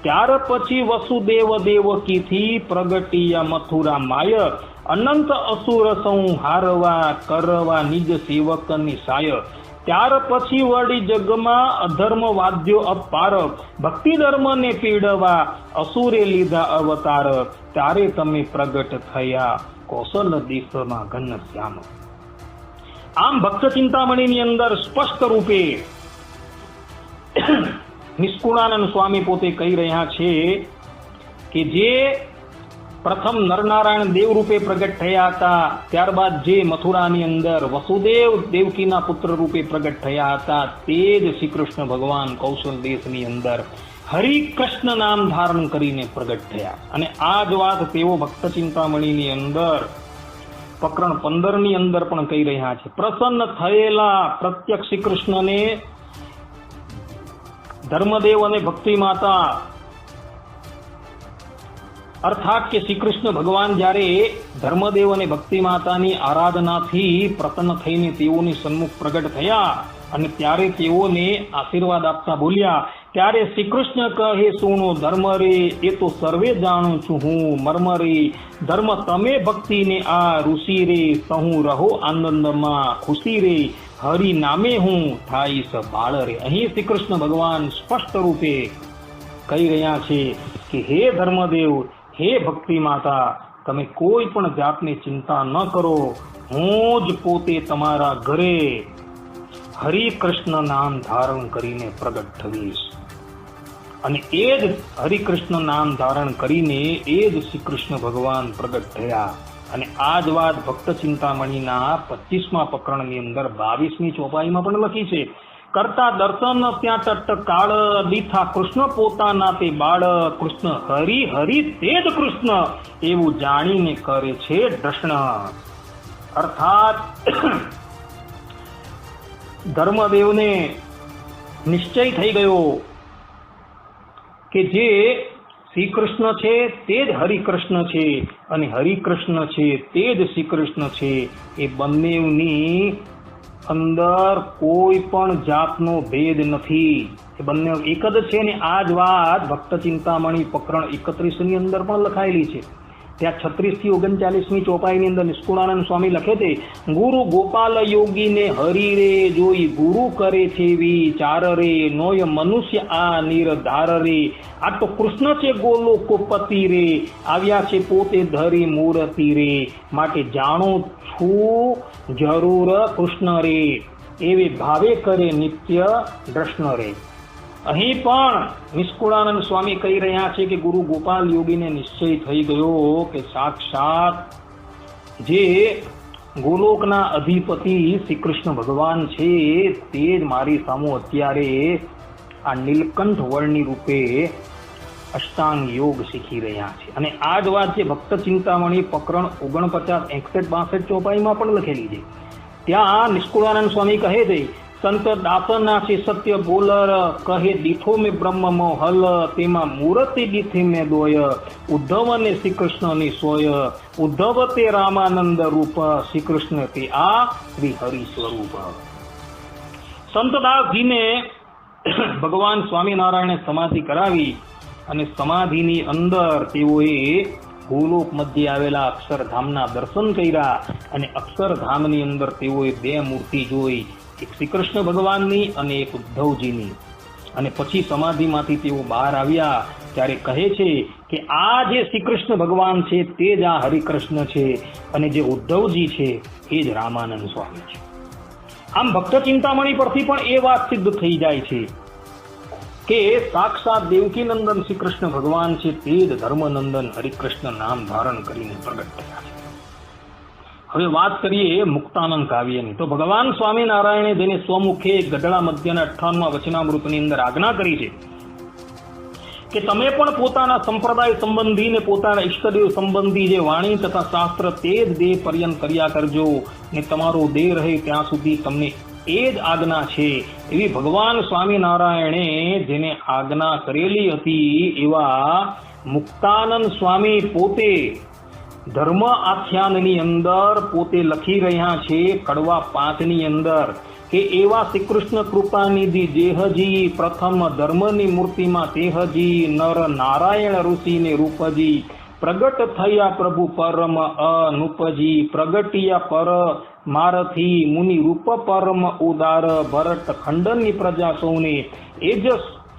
ત્યાર પછી વસુદેવ દેવકીથી પ્રગટિયા મથુરા માય, અનંત અસુર સંહારવા કરવા નિજ સેવકની સાય, ત્યાર પછી વળી જગમાં અધર્મ વાદ્યો અપાર, ભક્તિ ધર્મને પીડવા અસુરે લીધા અવતાર, ત્યારે તમે પ્રગટ થયા કૌશલ દેશમાં ઘન શ્યામ. આમ ભક્ત ચિંતામણીની અંદર સ્પષ્ટ રૂપે નિષ્કુળાનંદ સ્વામી પોતે કહી રહ્યા છે કે જે પ્રથમ નરનારાયણ દેવ રૂપે પ્રગટ થયા હતા, ત્યારબાદ જે મથુરાની અંદર વસુદેવ દેવકીના પુત્ર રૂપે પ્રગટ થયા હતા તે જ શ્રી કૃષ્ણ ભગવાન કૌશલ દેશની અંદર હરિકૃષ્ણ નામ ધારણ કરીને પ્રગટ થયા. અને આ જ વાત તેઓ ભક્ત ચિંતામણીની અંદર પ્રકરણ 15 ની અંદર પણ કહી રહ્યા છે. પ્રસન્ન થયેલા પ્રત્યક્ષ શ્રી કૃષ્ણને ધર્મદેવ અને ભક્તિ માતા, અર્થાત કે શ્રી કૃષ્ણ ભગવાન જ્યારે ધર્મદેવ અને ભક્તિ માતાની આરાધનાથી પ્રસન્ન થઈને તેઓની સન્મુખ પ્રગટ થયા અને ત્યારે તેઓને આશીર્વાદ આપતા બોલ્યા, ત્યારે શ્રી કૃષ્ણ કહે સુનો ધર્મ રે એ તો સર્વે જાણું છું હું મર્મ રે, ધર્મ તમે ભક્તિને આ ઋષિ રે, સહુ રહો આનંદમાં ખુશી રે, હરિ નામે હું થાઈશ બાળ રે. અહીં શ્રી કૃષ્ણ ભગવાન સ્પષ્ટ રૂપે કહી રહ્યા છે કે હે ધર્મદેવ, હે ભક્તિ માતા, તમે કોઈ પણ જાતની ચિંતા ન કરો, હું જ પોતે તમારા ઘરે હરિકૃષ્ણ નામ ધારણ કરીને પ્રગટ થઈશ. અને એ જ હરિકૃષ્ણ નામ ધારણ કરીને એ જ શ્રી કૃષ્ણ ભગવાન પ્રગટ થયા. અને આ જ વાત ભક્ત ચિંતામણીના 25મા પ્રકરણની અંદર 22મી ચોપાઈમાં પણ લખી છે. કરતા દર્શન ત્યાં તટકાળ, દીઠા કૃષ્ણ પોતાના તે બાળ, કૃષ્ણ હરિ હરિ તે જ કૃષ્ણ, એવું જાણીને કરે છે દ્રષ્ણ. અર્થાત ધર્મદેવને નિશ્ચય થઈ ગયો કે જે શ્રી કૃષ્ણ છે તે જ હરિકૃષ્ણ છે અને હરિકૃષ્ણ છે તે જ શ્રી કૃષ્ણ છે. એ બંનેની અંદર કોઈ પણ જાતનો ભેદ નથી, એ બંને એક જ છે. ને આ જ વાત ભક્ત ચિંતામણી પ્રકરણ 31 ની અંદર પણ લખાયેલી છે. ત્યાં 36 થી 39મી ચોપાઈની અંદર નિષ્કુળાનંદ સ્વામી લખે છે, ગુરુ ગોપાલ યોગીને હરિ રે જોઈ ગુરુ કરે છે વિચાર રે, નોય મનુષ્ય આ નિર્ધાર રે, આ તો કૃષ્ણ છે ગોલોકપતિ રે, આવ્યા છે પોતે ધરી મૂર્તિ રે, માટે જાણો છું જરૂર કૃષ્ણ રે, એવે ભાવે કરે નિત્ય દ્રષ્ણ રે. અહીં પણ નિષ્કુળાનંદ સ્વામી કહી રહ્યા છે કે ગુરુ ગોપાલ યોગીને નિશ્ચય થઈ ગયો કે સાક્ષાત જે ગોલોકના અધિપતિ શ્રી કૃષ્ણ ભગવાન છે તે જ મારી સામુ અત્યારે આ નીલકંઠ વર્ણિ રૂપે અષ્ટાંગ યોગ શીખી રહ્યા છે. અને આ જ વાત જે ભક્ત ચિંતામણી પ્રકરણ 49, 61, 62 ચોપાઈમાં પણ લખેલી છે. ત્યાં નિષ્કુળાનંદ સ્વામી કહે છે, સંત દાસના છે સત્ય બોલર, કહે દીઠો મેં બ્રહ્મ હલ, તેમાં મૂર્તિ દીઠી મેં દોય, ઉદ્ધવ ને શ્રી કૃષ્ણની સોય, ઉદ્ધવ તે રામાનંદ રૂપ, શ્રી કૃષ્ણ તે આ શ્રી હરિ સ્વરૂપ. સંતદાસજીને ભગવાન સ્વામિનારાયણે સમાધિ કરાવી અને સમાધિની અંદર તેઓએ ગોલોક મધ્ય આવેલા અક્ષરધામના દર્શન કર્યા અને અક્ષરધામની અંદર તેઓએ 2 મૂર્તિ જોઈ, એક શ્રી કૃષ્ણ ભગવાનની અને એક ઉદ્ધવજીની. અને પછી સમાધિમાંથી તેઓ બહાર આવ્યા ત્યારે કહે છે કે આ જે શ્રી કૃષ્ણ ભગવાન છે તે જ આ હરિકૃષ્ણ છે અને જે ઉદ્ધવજી છે એ જ રામાનંદ સ્વામી છે. આમ ભક્ત ચિંતામણી પરથી પણ એ વાત સિદ્ધ થઈ જાય છે કે સાક્ષાત દેવકી નંદન શ્રી કૃષ્ણ ભગવાન છે તે જ ધર્મનંદન હરિકૃષ્ણ નામ ધારણ કરીને પ્રગટ થયા છે. હવે વાત કરીએ મુક્તાનંદ કાવ્યની. તો ભગવાન સ્વામિનારાયણે જેને સ્વમુખે ગઢડા મધ્યના 58મા વચનામૃતની અંદર આજ્ઞા કરી છે કે તમે પણ પોતાના સંપ્રદાય સંબંધી ને પોતાના ઈષ્ટદેવ સંબંધી જે વાણી તથા શાસ્ત્ર તે જ દેહ પર્યંત કર્યા કરજો ને તમારો દેહ રહે ત્યાં સુધી તમને એ જ આજ્ઞા છે. એવી ભગવાન સ્વામિનારાયણે જેને આજ્ઞા કરેલી હતી એવા મુક્તાનંદ સ્વામી પોતે ધર્મ આખ્યાનની અંદર પોતે લખી રહ્યા છે કડવા 5ની અંદર કે એવા શ્રી કૃષ્ણ કૃપાનિધિ જેહજી પ્રથમ ધર્મની મૂર્તિમાં તેહજી નર નારાયણ ઋષિને રૂપજી પ્રગટ થયા પ્રભુ પરમ અનુપજી પ્રગટિયા પર મારથી મુનિ રૂપ પરમ ઉદાર ભરત ખંડનની પ્રજા સૌને એજ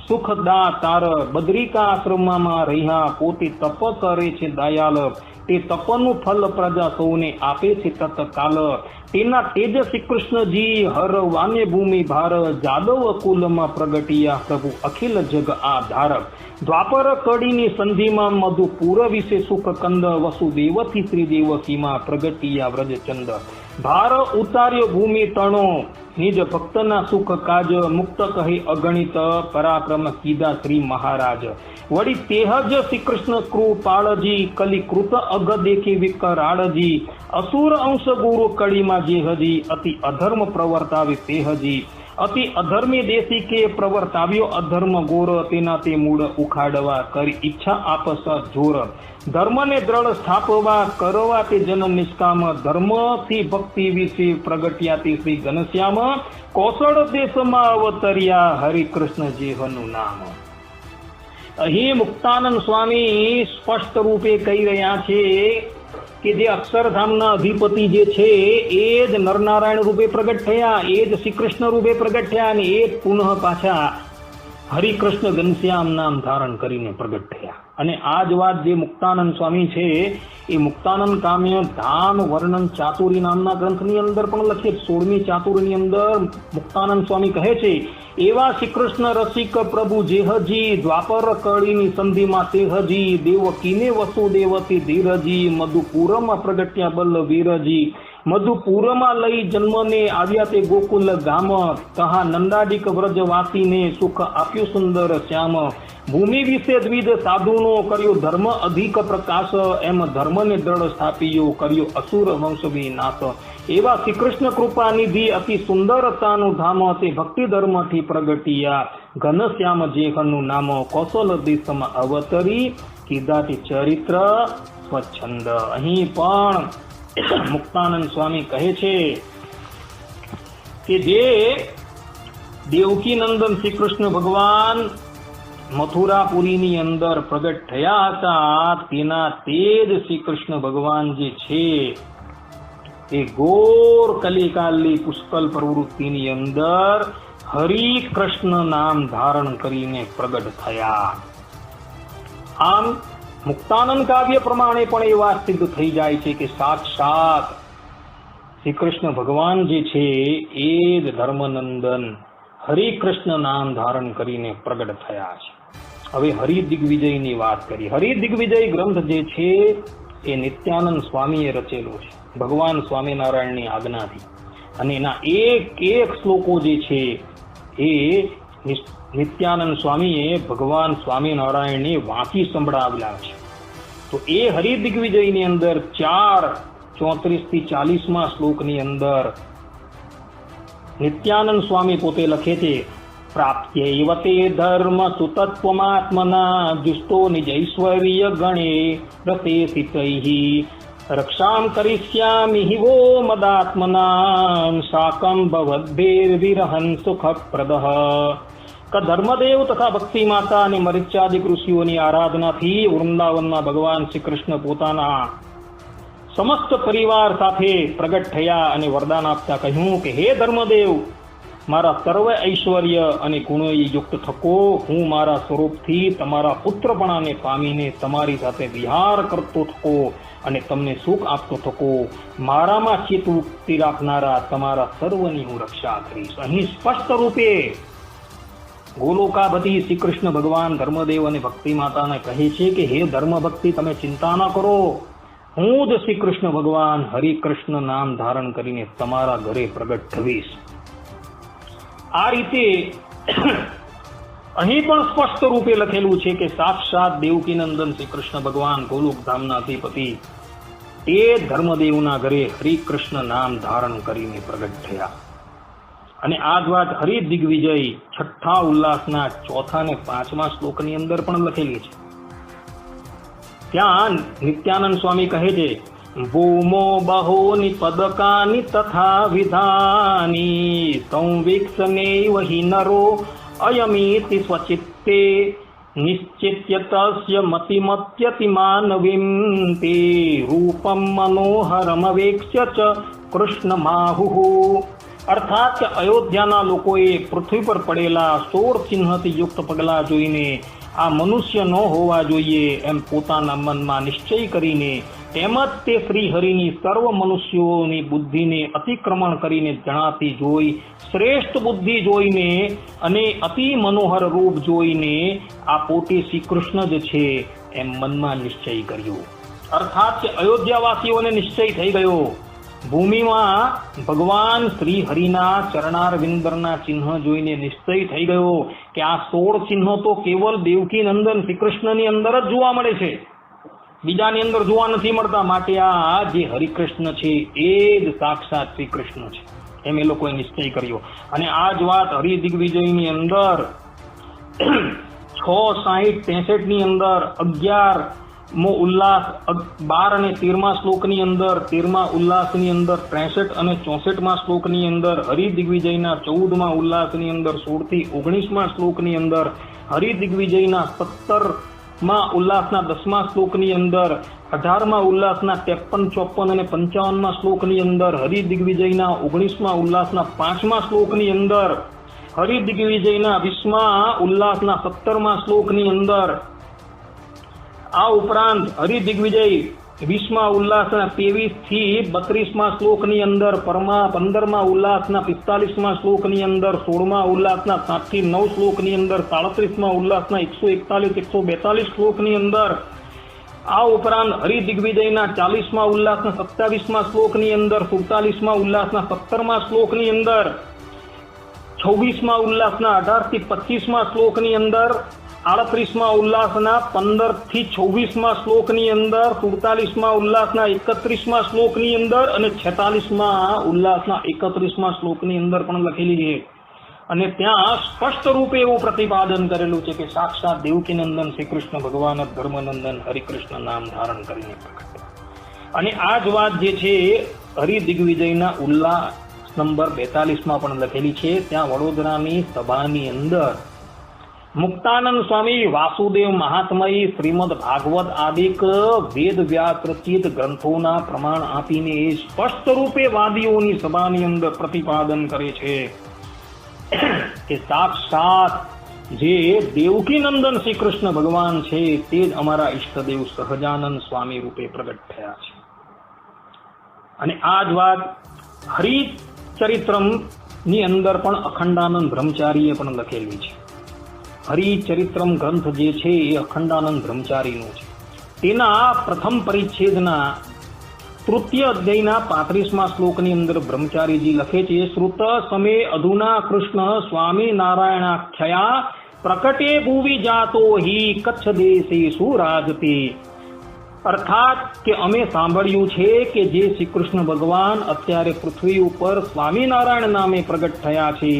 સુખદા તાર બદ્રિકા આશ્રમમાં રહ્યા પોતે તપ કરે છે દયાલ તે તપનું ફલ પ્રજા સૌને આપે છે તત્કાલ તેના તેજ શ્રી કૃષ્ણજી હર વાને ભૂમિ ભાર જાદવ કુલમાં પ્રગટિયા પ્રભુ અખિલ જગ આધાર દ્વાપર કડીની સંધિમાં મધુ પૂર વિશે સુખ કંદ વસુદેવથી શ્રી દેવકીમાં પ્રગટિયા વ્રજચંદ ભાર ઉતાર્યો ભૂમિ તણો નિજ ભક્તના સુખ કાજ મુક્ત કહે અગણિત પરાક્રમ કીધા શ્રી મહારાજ વળી તેહ જ શ્રી કૃષ્ણ કૃપાળજી કલિકૃત અગ દેખી વિકરાળજી અસુર અંશ ગુરુ કડીમાં જે હજી અતિ અધર્મ પ્રવર્તાવે તે હજી અતિ અધર્મી દેશિકે પ્રવર્તાવ્યો અધર્મ ગોર તેના તે મૂળ ઉખાડવા કરી ઈચ્છા આપસ જોર ધર્મને દ્રઢ સ્થાપવા કરવા તે જન નિષ્કામ ધર્મથી ભક્તિ વિશે પ્રગટ્યા તે શ્રી ઘનશ્યામ કૌશળ દેશમાં અવતર્યા હરિકૃષ્ણ જેહનું નામ. અહીં મુક્તાનંદ સ્વામી સ્પષ્ટ રૂપે કહી રહ્યા છે કે જે અક્ષરધામના અધિપતિ જે છે એ જ નરનારાયણ રૂપે પ્રગટ થયા, એ જ શ્રી કૃષ્ણ રૂપે પ્રગટ થયા અને એ જ પુનઃ પાછા હરિકૃષ્ણ ઘનશ્યામ નામ ધારણ કરીને પ્રગટ થયા. અને આ જ વાત જે મુક્તાનંદ સ્વામી છે એ મુક્તાનંદ કામ્ય ધામ વર્ણન ચાતુરી નામના ગ્રંથની અંદર પણ લખે 16મી ચાતુરીની અંદર મુક્તાનંદ સ્વામી કહે છે, એવા શ્રી કૃષ્ણ રસિક પ્રભુ જેહજી દ્વાપર કળીની સંધિમાં તેહજી દેવકીને વસુદેવતી ધીરજી મધુપુરમાં પ્રગટ્યા બલવીરજી મધુપુરમાં લઈ જન્મને આવ્યા તે ગોકુલ ગામ કહા નંદાદિક વ્રજવાસીને સુખ આપ્યું સુંદર શ્યામ ભૂમિ વિશે દ્વિધ સાધુનો કર્યો ધર્મ અધિક પ્રકાશ એમ ધર્મને દ્રઢ સ્થાપ્યો કર્યો અસુર વંશ વિનાશ એવા શ્રી કૃષ્ણ કૃપા નિધિ અતિ સુંદરતાનું ધામ તે ભક્તિ ધર્મથી પ્રગટિયા ઘનશ્યામ જેહનું નામ કૌશલ દેશમાં અવતરી કીધાથી ચરિત્ર સ્વચ્છંદ. અહીં પણ મુક્તાનંદ સ્વામી કહે છે કે જે દેવકી નંદન શ્રી કૃષ્ણ ભગવાન મથુરાપુરીની અંદર પ્રગટ થયા હતા તેના તે જ શ્રી કૃષ્ણ ભગવાન જે છે એ ઘોર કલિકાલની પુષ્કળ પ્રવૃત્તિની અંદર હરિ કૃષ્ણ નામ ધારણ કરીને પ્રગટ થયા. આમ મુક્તાનંદ કાવ્ય પ્રમાણે પણ એ વાત સિદ્ધ થઈ જાય છે કે સાક્ષાત શ્રી કૃષ્ણ ભગવાન જે છે એ જ ધર્મનંદન હરિકૃષ્ણ નામ ધારણ કરીને પ્રગટ થયા છે. હવે હરિદિગ્વિજયની વાત કરી. હરિદિગ્વિજય ગ્રંથ જે છે એ નિત્યાનંદ સ્વામીએ રચેલો છે ભગવાન સ્વામિનારાયણની આજ્ઞાથી, અને એના એક શ્લોકો જે છે એ નિત્યાનંદ સ્વામીએ ભગવાન સ્વામિનારાયણને વાંચી સંભળાવેલા છે. તો એ હરિદિગ્વિજયની અંદર 4:34-40 શ્લોકની અંદર નિત્યાનંદ સ્વામી પોતે લખે છે, પ્રાપ્ત્યૈવ તે ધર્મ સુતત્વમાત્મના જુષ્ટો નિજૈશ્વર્ય ગણે રસેસિતૈઃ રક્ષામ કરિષ્યામિ હિ વો મદાત્મના શાકમ ભવદ્ભેર્વિરહન સુખપ્રદઃ. ધર્મદેવ તથા ભક્તિ માતા અને મરિચ્યાદિક ઋષિઓની આરાધનાથી વૃંદાવનમાં ભગવાન શ્રી કૃષ્ણ પોતાના સમસ્ત પરિવાર સાથે પ્રગટ થયા અને વરદાન આપતા કહ્યું કે હે ધર્મદેવ, મારા સર્વ ઐશ્વર્ય અને ગુણોએ યુક્ત થકો હું મારા સ્વરૂપથી તમારા પુત્રપણાને પામીને તમારી સાથે વિહાર કરતો થકો અને તમને સુખ આપતો થકો. મારામાં ચિત્તવૃત્તિ રાખનારા તમારા સર્વની હું રક્ષા કરીશ. અહીં સ્પષ્ટ રૂપે ગોલોકાપતિ શ્રી કૃષ્ણ ભગવાન ધર્મદેવ અને ભક્તિ માતાને કહે છે કે હે ધર્મ ભક્તિ, તમે ચિંતા ન કરો, હું જ શ્રી કૃષ્ણ ભગવાન હરિકૃષ્ણ નામ ધારણ કરીને તમારા ઘરે પ્રગટ થવીશ. આ રીતે અહીં પણ સ્પષ્ટ રૂપે લખેલું છે કે સાક્ષાત દેવકી નંદન શ્રી કૃષ્ણ ભગવાન ગોલોક ધામના અધિપતિ એ ધર્મદેવના ઘરે હરિકૃષ્ણ નામ ધારણ કરીને પ્રગટ થયા. અને આ જ વાત હરિદિગ્વિજય 6ઠ્ઠા ઉલ્લાસના 4થા અને 5મા શ્લોકની અંદર પણ લખેલી છે. ત્યાં નિત્યાનંદ સ્વામી કહે છે, ભૂમો બહોની પદકાની તથા વિધાની સંવીક્ષનેવ હિ નરો અયમીતિ સ્વચિત્તે નિશ્ચિત્ય તસ્ય મતિમત્યતિ માનવીમ તે રૂપમ મનોહરમવેક્ષ્ય ચ કૃષ્ણ માહુઃ. અર્થાત કે અયોધ્યાના લોકોએ પૃથ્વી પર પડેલા 16 ચિહ્નથી યુક્ત પગલા જોઈને આ મનુષ્ય ન હોવા જોઈએ એમ પોતાના મનમાં નિશ્ચય કરીને તેમજ તે શ્રી હરિની સર્વ મનુષ્યોની બુદ્ધિને અતિક્રમણ કરીને જણાતી જોઈ શ્રેષ્ઠ બુદ્ધિ જોઈને અને અતિ મનોહર રૂપ જોઈને આ પોતે શ્રી કૃષ્ણ જ છે એમ મનમાં નિશ્ચય કર્યો. અર્થાત કે અયોધ્યાવાસીઓને નિશ્ચય થઈ ગયો, ભૂમિમાં ભગવાન શ્રી હરિના ચરણારવિંદરના ચિહ્ન જોઈને નિશ્ચય થઈ ગયો કે આ 16 ચિહ્નો તો કેવલ દેવકી નંદન શ્રી કૃષ્ણની અંદર જ જોવા મળે છે, બીજાની અંદર જોવા નથી મળતા. માટે આ જે હરિકૃષ્ણ છે એ જ સાક્ષાત શ્રી કૃષ્ણ છે એમ એ લોકોએ નિશ્ચય કર્યો. અને આ જ વાત હરિદિગ્વિજયની અંદર 6:60-63 ની અંદર 11મો ઉલ્લાસ 12 અને 13મા શ્લોકની અંદર 13મા ઉલ્લાસની અંદર 63 અને 64મા શ્લોકની અંદર હરિદિગ્વિજયના 14મા ઉલ્લાસની અંદર 16-19મા શ્લોકની અંદર હરિદિગ્વિજયના 17મા ઉલ્લાસના 10મા શ્લોકની અંદર 18મા ઉલ્લાસના 53, 54 અને 55મા શ્લોકની અંદર હરિદિગ્વિજયના 19મા ઉલ્લાસના 5મા શ્લોકની અંદર હરિદિગ્વિજયના 20મા ઉલ્લાસના 17મા શ્લોકની અંદર આ ઉપરાંત હરિદિગ્વિજય 20મા ઉલ્લાસના 23 થી 32મા શ્લોકની અંદર, 15મા ઉલ્લાસના 45મા શ્લોકની અંદર, 16મા ઉલ્લાસના 7 થી 9 શ્લોકની અંદર, 37મા ઉલ્લાસના 141 142 શ્લોકની અંદર, આ ઉપરાંત હરિદિગ્વિજયના 40મા ઉલ્લાસના 27મા શ્લોકની અંદર, 47મા ઉલ્લાસના 17મા શ્લોકની અંદર, 26મા ઉલ્લાસના 18 થી 25મા શ્લોકની અંદર, 38મા ઉલ્લાસના 15 થી 24મા શ્લોકની અંદર, 47મા ઉલ્લાસના 31મા શ્લોકની અંદર અને 46મા ઉલ્લાસના 31મા શ્લોકની અંદર પણ લખેલી છે. અને ત્યાં સ્પષ્ટ રૂપે એવું પ્રતિપાદન કરેલું છે કે સાક્ષાત દેવકીનંદન શ્રી કૃષ્ણ ભગવાન જ ધર્મનંદન હરિકૃષ્ણ નામ ધારણ કરીને પ્રગટ. અને આ જ વાત જે છે હરિદિગ્વિજયના ઉલ્લાસ નંબર 42માં પણ લખેલી છે. ત્યાં વડોદરાની સભાની અંદર મુક્તાનંદ સ્વામી વાસુદેવ મહાત્મય શ્રીમદ ભાગવત આદિક વેદ વ્યાસ રચિત ગ્રંથોના પ્રમાણ આપીને એ સ્પષ્ટ રૂપે વાદીઓની સભાની અંદર પ્રતિપાદન કરે છે કે સાક્ષાત જે દેવકીનંદન શ્રી કૃષ્ણ ભગવાન છે તે જ અમારા ઈષ્ટદેવ સહજાનંદ સ્વામી રૂપે પ્રગટ થયા છે. અને આ જ વાત હરિચરિત્રમ ની અંદર પણ અખંડાનંદ બ્રહ્મચારીએ પણ લખેલી છે. હરિચરિત્રમ ગ્રંથ જે છે એ અખંડાનંદ બ્રહ્મચારીનું છે. તેના પ્રથમ પરિચ્છેદના તૃતીય અધ્યાયના 35મા શ્લોકની અંદર બ્રહ્મચારીજી લખે છે, શ્રુત સમે અધુના કૃષ્ણ સ્વામી નારાયણાખ્યા પ્રકટે ભુવિ જાતો હિ કચ્છ દેશે સુરાજતે. અર્થાત કે અમે સાંભળ્યું છે કે જે શ્રી કૃષ્ણ ભગવાન અત્યારે પૃથ્વી ઉપર સ્વામિનારાયણ નામે પ્રગટ થયા છે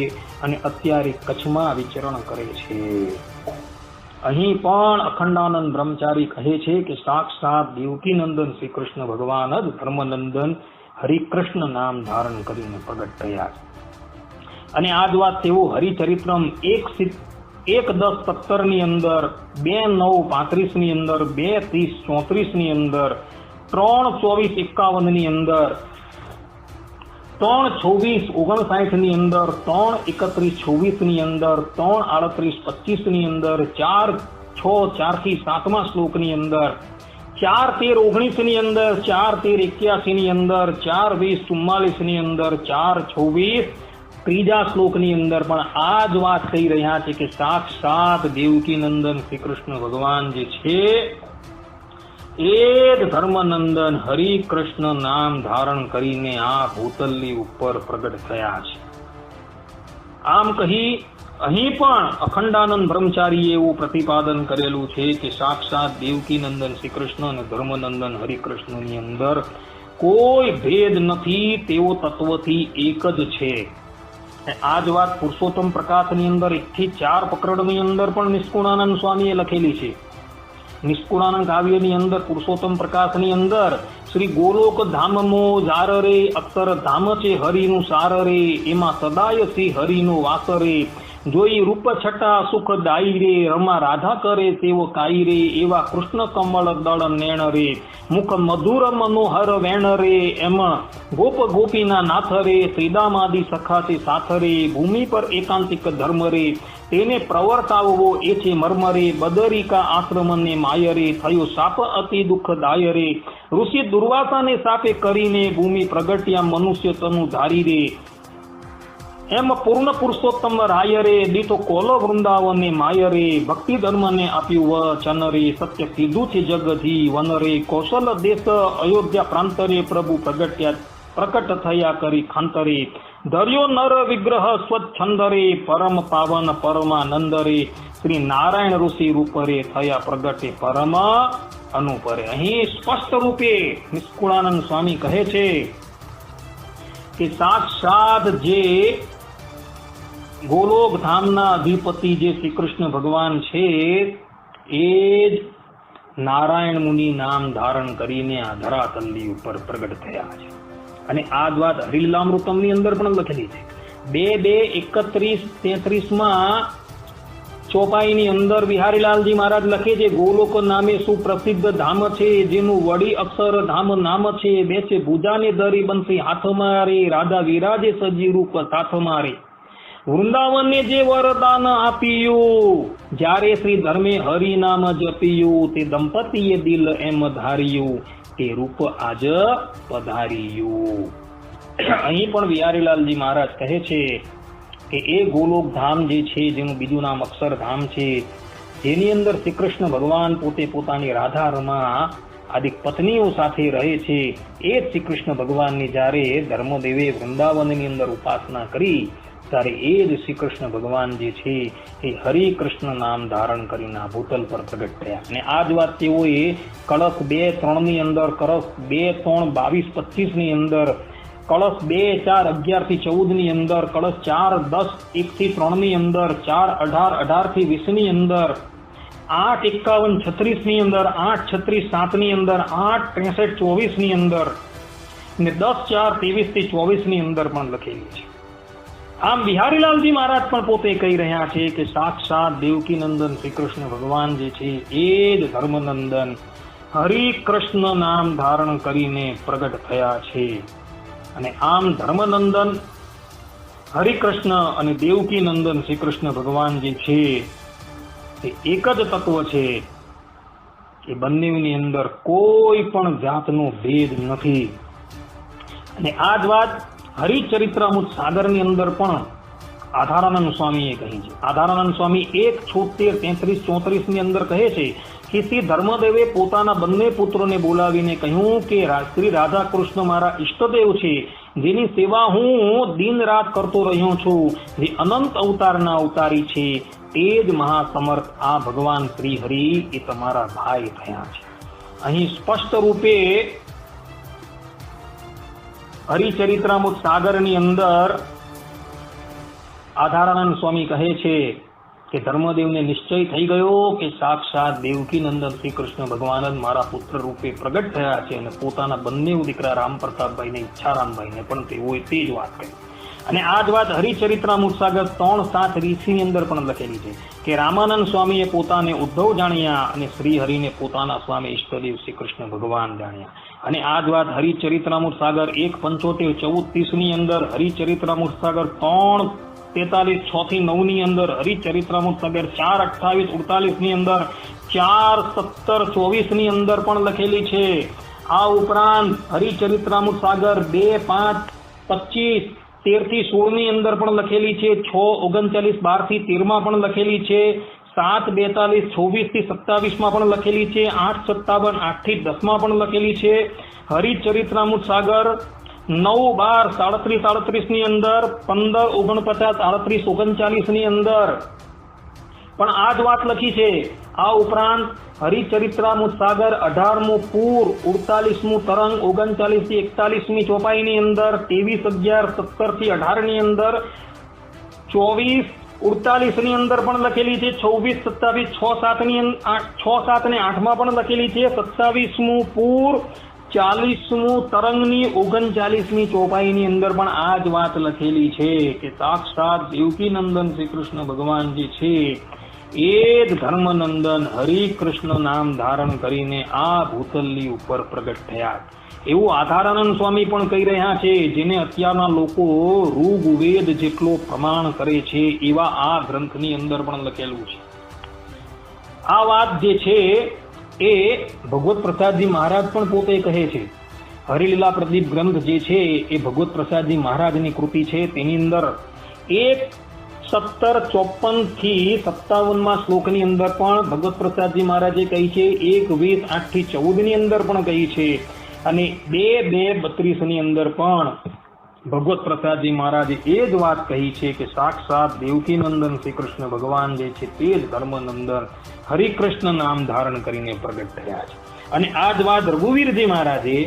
અને અત્યારે કચ્છમાં વિચરણ કરે છે. અહીં પણ અખંડાનંદ બ્રહ્મચારી કહે છે કે સાક્ષાત દેવકીનંદન શ્રી કૃષ્ણ ભગવાન જ ધર્મનંદન હરિકૃષ્ણ નામ ધારણ કરીને પ્રગટ થયા છે. અને આ જ વાત તેઓ હરિચરિત્રમ 1:10:17 ની અંદર, 2:9:35 ની અંદર, 2:30:34 ની અંદર, 3:24:51 ની અંદર, 3:26:59 ની અંદર, 3:31:26 ની અંદર, 3:38:25 ની અંદર, 4:6:4 થી 7મા શ્લોકની અંદર, 4:13:19 ની અંદર, 4:13:81 ની અંદર, 4:20:44 ની અંદર, 4:26 ત્રીજા શ્લોકની અંદર પણ આ જ વાત કહી રહ્યા છે કે સાક્ષાત દેવકીનંદન શ્રી કૃષ્ણ ભગવાન જે છે એ જ ધર્મનંદન હરિકૃષ્ણ નામ ધારણ કરીને આ ભૂતલની ઉપર પ્રગટ થયા છે. આમ કહી અહીં પણ અખંડાનંદ બ્રહ્મચારીએ એવું પ્રતિપાદન કરેલું છે કે સાક્ષાત દેવકીનંદન શ્રી કૃષ્ણ અને ધર્મનંદન હરિકૃષ્ણની અંદર કોઈ ભેદ નથી, તેઓ તત્વથી એક જ છે. આ જ વાત પુરુષોત્તમ પ્રકાશની અંદર 1 થી 4 પ્રકરણની અંદર પણ નિષ્કુળાનંદ સ્વામીએ લખેલી છે. નિષ્કુળાનંદ કાવ્યની અંદર પુરુષોત્તમ પ્રકાશની અંદર શ્રી ગોલોક ધામમો જાર રે અક્ષર ધામ છે હરિનું સાર રે, એમાં સદાય શ્રી હરિનો વાસ રે, જોઈ રૂપ છટા સુખ દાઈ રે, રમા રાધા કરે તેવો કાઈ રે, એવા કૃષ્ણ કમળ દળ નેણ રે, મુખ મધુર મનોહર વેણ રે, એમાં ગોપ ગોપીના નાથ રે, શ્રીદામાદિ સખાથી સાથ રે, ભૂમિ પર એકાંતિક ધર્મ રે, તેને પ્રવર્તાવવો એ છે મર્મ રે, બદરિકા આશ્રમને માય રે, થયો સાપ અતિ દુઃખદાય રે, ઋષિ દુર્વાસાને સાપે કરીને ભૂમિ પ્રગટ્યા મનુષ્ય તનુ ધારી રે, એમ પૂર્ણ પુરુષોત્તમ રાય રે, દીઠો કોલો વૃંદાવને માય રે, ભક્તિ ધર્મને આપ્યું વચન રે, સત્ય કીધું છે જગધી વન રે, કૌશલ દેશ અયોધ્યા પ્રાંત રે, પ્રભુ પ્રકટ થયા કરી ખાંતરે, ધર્યો નર વિગ્રહ સ્વચ્છંદ રે, પરમ પાવન પરમાનંદ રે, શ્રી નારાયણ ઋષિ રૂપ રે, થયા પ્રગટે પરમ અનુપરે. અહીં સ્પષ્ટ રૂપે નિષ્કુળાનંદ સ્વામી કહે છે કે સાક્ષાત જે ગોલોક ધામના અધિપતિ જે શ્રી કૃષ્ણ ભગવાન છે એ જ નારાયણ મુનિ નામ ધારણ કરીને આ ધરાતલની ઉપર પ્રગટ થયા છે. અને આ જ વાત હરિલીલામૃતમની અંદર પણ લખેલી છે. 2:31-33માં ચોપાઈની અંદર બિહારીલાલજી મહારાજ લખે છે, ગોલોક નામે સુપ્રસિદ્ધ ધામ છે, જેનું વડી અક્ષર ધામ નામ છે, બેસે ભુજાને ધરી બંસી હાથ મારે, રાધા વિરાજે સજી રૂપ સાથ મારે, વૃંદાવને જે વરદાન આપ્યું, જ્યારે શ્રી ધર્મે હરિનામ જપ્યું, તે દંપતીએ દિલ એમ ધાર્યું, તે રૂપ આજ પધાર્યું. અહીં પણ બિહારીલાલજી મહારાજ કહે છે કે એ ગોલોક ધામ જે છે, જેનું બીજું નામ અક્ષરધામ છે, જેની અંદર શ્રી કૃષ્ણ ભગવાન પોતે પોતાની રાધા રમા આદિક પત્નીઓ સાથે રહે છે, એ જ શ્રી કૃષ્ણ ભગવાનની જ્યારે ધર્મદેવે વૃંદાવનની અંદર ઉપાસના કરી, ત્યારે એ જ શ્રી કૃષ્ણ ભગવાન જે છે એ હરિ કૃષ્ણ નામ ધારણ કરીને આ ભૂતલ પર પ્રગટ થયા. અને આ જ વાત તેઓએ કળશ 2-3 ની અંદર, કળશ 2-3, 22-25 ની અંદર, કળશ 2-4, 11 થી 14 ની અંદર, કળશ 4-10, 1 થી 3 ની અંદર, 4-18, 18 થી 20 ની અંદર, 8-51, 36 ની અંદર, 8-36, 7 ની અંદર, 8-63, 24 ની અંદર, ને 10-4, 23 થી 24 ની અંદર પણ લખેલી છે. આમ બિહારીલાલજી મહારાજ પણ પોતે કહી રહ્યા છે કે સાક્ષાત દેવકી નંદન શ્રી કૃષ્ણ ભગવાન જે છે એ જ ધર્મનંદન હરિ કૃષ્ણ નામ ધારણ કરીને પ્રગટ થયા છે. અને આમ ધર્મનંદન હરિકૃષ્ણ અને દેવકી નંદન શ્રી કૃષ્ણ ભગવાન જે છે તે એક જ તત્વ છે કે બંનેની અંદર કોઈ પણ જાતનો ભેદ નથી. અને આ જ વાત હરિચરિત્રામૃત સાગરની અંદર પણ આધારાનંદ સ્વામીએ કહી છે. આધારાનંદ સ્વામી 1:76-33-34 ની અંદર કહે છે કે શ્રી ધર્મદેવે પોતાના બંને પુત્રોને બોલાવીને કહ્યું કે શ્રી રાધા કૃષ્ણ મારા ઈષ્ટદેવ છે, જેની સેવા હું દિન રાત કરતો રહ્યો છું, જે અનંત અવતારના અવતારી છે, તે જ મહાસમર્થ આ ભગવાન શ્રી હરિ એ તમારા ભાઈ થયા છે. અહીં સ્પષ્ટ રૂપે હરિચરિત્રામૃત સાગરની અંદર આધારાનંદ સ્વામી કહે છે કે ધર્મદેવને નિશ્ચય થઈ ગયો કે સાક્ષાત દેવકી નંદન શ્રી કૃષ્ણ ભગવાન જ મારા પુત્ર રૂપે પ્રગટ થયા છે, અને પોતાના બંને દીકરા રામ પ્રતાપભાઈને, ઈચ્છારામભાઈને પણ તેઓએ તે જ વાત કરી. અને આ જ વાત હરિચરિત્રામૃત સાગર 3:7 ની અંદર પણ લખેલી છે કે રામાનંદ સ્વામીએ પોતાને ઉદ્ધવ જાણ્યા અને શ્રી હરિને પોતાના સ્વામી ઈષ્ટદેવ શ્રી કૃષ્ણ ભગવાન જાણ્યા. અને આ જ વાત હરિચરિત્રામૃત સાગર 1:75-14-30 ની અંદર, હરિચરિત્રામૃત સાગર 3:43-6-9 ની અંદર, હરિચરિત્રામૃત સાગર 4:28-48 ની અંદર, 4:17-24 ની અંદર પણ લખેલી છે. આ ઉપરાંત હરિચરિત્રામૃત સાગર 2:5-25, 13-16 ની અંદર પણ લખેલી છે, 6:39, 12-13 માં પણ લખેલી છે, 7:42, 24-27 માં પણ લખેલી છે, 8:57, 8-10 માં પણ લખેલી છે. હરિચરિત્રામૃત સાગર 9:12, 37-38 ની અંદર, 15:49, 38-39 ની અંદર પણ આ જ વાત લખી છે. આ ઉપરાંત હરિચરિત્રામૃત સાગર 18મું પૂર, 48મું તરંગ, 39-41 ચોપાઈની અંદર, 23-11-17-18 ની અંદર, 24-48 ની અંદર પણ લખેલી છે, 26-27, 6-7 ને 8 માં પણ લખેલી છે, 27મું પૂર, 40મું તરંગની, 39મી ચોપાઈની અંદર પણ આ જ વાત લખેલી છે કે સાક્ષાત દેવકી નંદન શ્રી કૃષ્ણ ભગવાન જે છે એ જ ધર્મનંદન હરિકૃષ્ણ નામ ધારણ કરીને આ ભૂતલની ઉપર પ્રગટ થયા. એવું આધારાનંદ સ્વામી પણ કહી રહ્યા છે, જેને અત્યારના લોકો ઋગ્વેદ જેટલો પ્રમાણ કરે છે એવા આ ગ્રંથની અંદર પણ લખેલું છે. આ વાત જે છે એ ભગવત પ્રસાદજી મહારાજ પણ પોતે કહે છે. હરિલીલા પ્રદીપ ગ્રંથ જે છે એ ભગવત પ્રસાદજી મહારાજની કૃતિ છે. તેની અંદર 17:54-57 શ્લોકની અંદર પણ ભગવત પ્રસાદજી મહારાજે કહી છે, 1:20-8-14 ની અંદર પણ કહી છે, અને 2:32 ની અંદર પણ ભગવત પ્રસાદજી મહારાજે એ જ વાત કહી છે કે સાક્ષાત દેવકી નંદન શ્રી કૃષ્ણ ભગવાન જે છે તે જ ધર્મનંદન હરિકૃષ્ણ નામ ધારણ કરીને પ્રગટ થયા છે. અને આ જ વાત રઘુવીરજી મહારાજે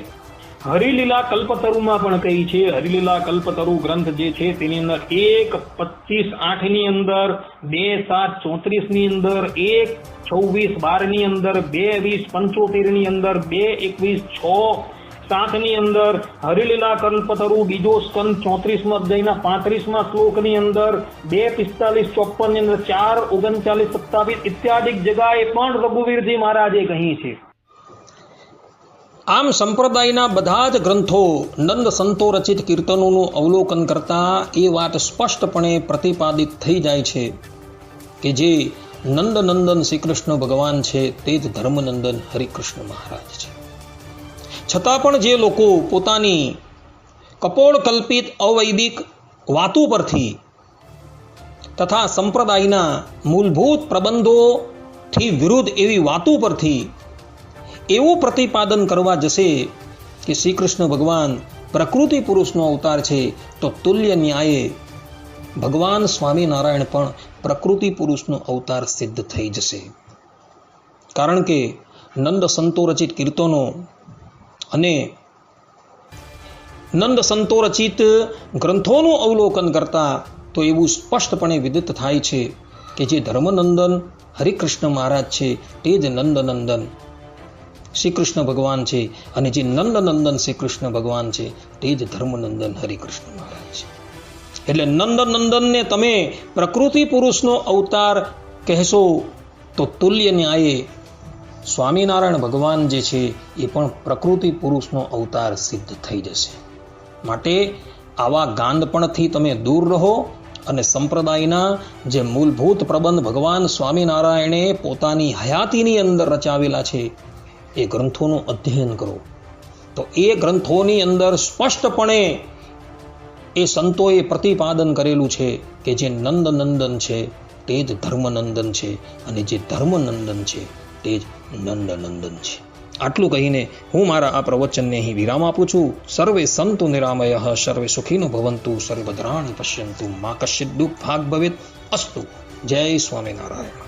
હરિલીલા કલ્પતરુમાં પણ કહી છે. હરિલીલા કલ્પતરુ ગ્રંથ જે છે તેની અંદર 1:25-8 ની અંદર, 2:7-34 ની અંદર, 1:26-12 ની અંદર, 2:20-75 ની અંદર, 2:21-6-7 ની અંદર, હરિલીલા કલ્પતરુ બીજો સ્કંદ 34મા અધ્યાયના 35મા શ્લોકની અંદર, 2:45-54 ની અંદર, 4:39-27 ઇત્યાદિ જગાએ પણ રઘુવીરજી મહારાજે કહી છે. આમ સંપ્રદાયના બધા જ ગ્રંથો નંદ સંતો રચિત કીર્તનોનું અવલોકન કરતા એ વાત સ્પષ્ટપણે પ્રતિપાદિત થઈ જાય છે કે જે નંદનંદન શ્રી કૃષ્ણ ભગવાન છે તે જ ધર્મનંદન હરિકૃષ્ણ મહારાજ છે. છતાં પણ જે લોકો પોતાની કપોળ કલ્પિત અવૈદિક વાતો પરથી તથા સંપ્રદાયના મૂળભૂત પ્રબંધોથી વિરુદ્ધ એવી વાતો પરથી એવું પ્રતિપાદન કરવા જશે કે શ્રી કૃષ્ણ ભગવાન પ્રકૃતિ પુરુષનો અવતાર છે, તો તુલ્ય ન્યાયે ભગવાન સ્વામિનારાયણ પણ પ્રકૃતિ પુરુષનો અવતાર સિદ્ધ થઈ જશે. કારણ કે નંદ સંતો રચિત કીર્તનો અને નંદ સંતો રચિત ગ્રંથોનું અવલોકન કરતા તો એવું સ્પષ્ટપણે વિદિત થાય છે કે જે ધર્મનંદન હરિકૃષ્ણ મહારાજ છે તે જ નંદનંદન શ્રી કૃષ્ણ ભગવાન છે, અને જે નંદનંદન શ્રી કૃષ્ણ ભગવાન છે તે જ ધર્મનંદન હરિકૃષ્ણ મહારાજ છે. એટલે નંદનંદનને તમે પ્રકૃતિ પુરુષનો અવતાર કહેશો તો તુલ્ય ન્યાયે સ્વામિનારાયણ ભગવાન જે છે એ પણ પ્રકૃતિ પુરુષનો અવતાર સિદ્ધ થઈ જશે. માટે આવા ગાંડપણથી તમે દૂર રહો અને સંપ્રદાયના જે મૂળભૂત પ્રબંધ ભગવાન સ્વામિનારાયણે પોતાની હયાતીની અંદર રચાવેલા છે એ ગ્રંથોનું અધ્યયન કરો. તો એ ગ્રંથોની અંદર સ્પષ્ટપણે એ સંતોએ પ્રતિપાદન કરેલું છે કે જે નંદનંદન છે તે જ ધર્મનંદન છે, અને જે ધર્મનંદન છે તે જ નંદનંદન છે. આટલું કહીને હું મારા આ પ્રવચનને અહીં વિરામ આપું છું. સર્વે સંતુ નિરામયઃ, સર્વે સુખીનો ભવંતુ, સર્વે ભદ્રાણિ પશ્યન્તુ, મા કશ્ચિદ દુઃખ ભાગ ભવેત અસ્તુ. જય સ્વામિનારાયણ.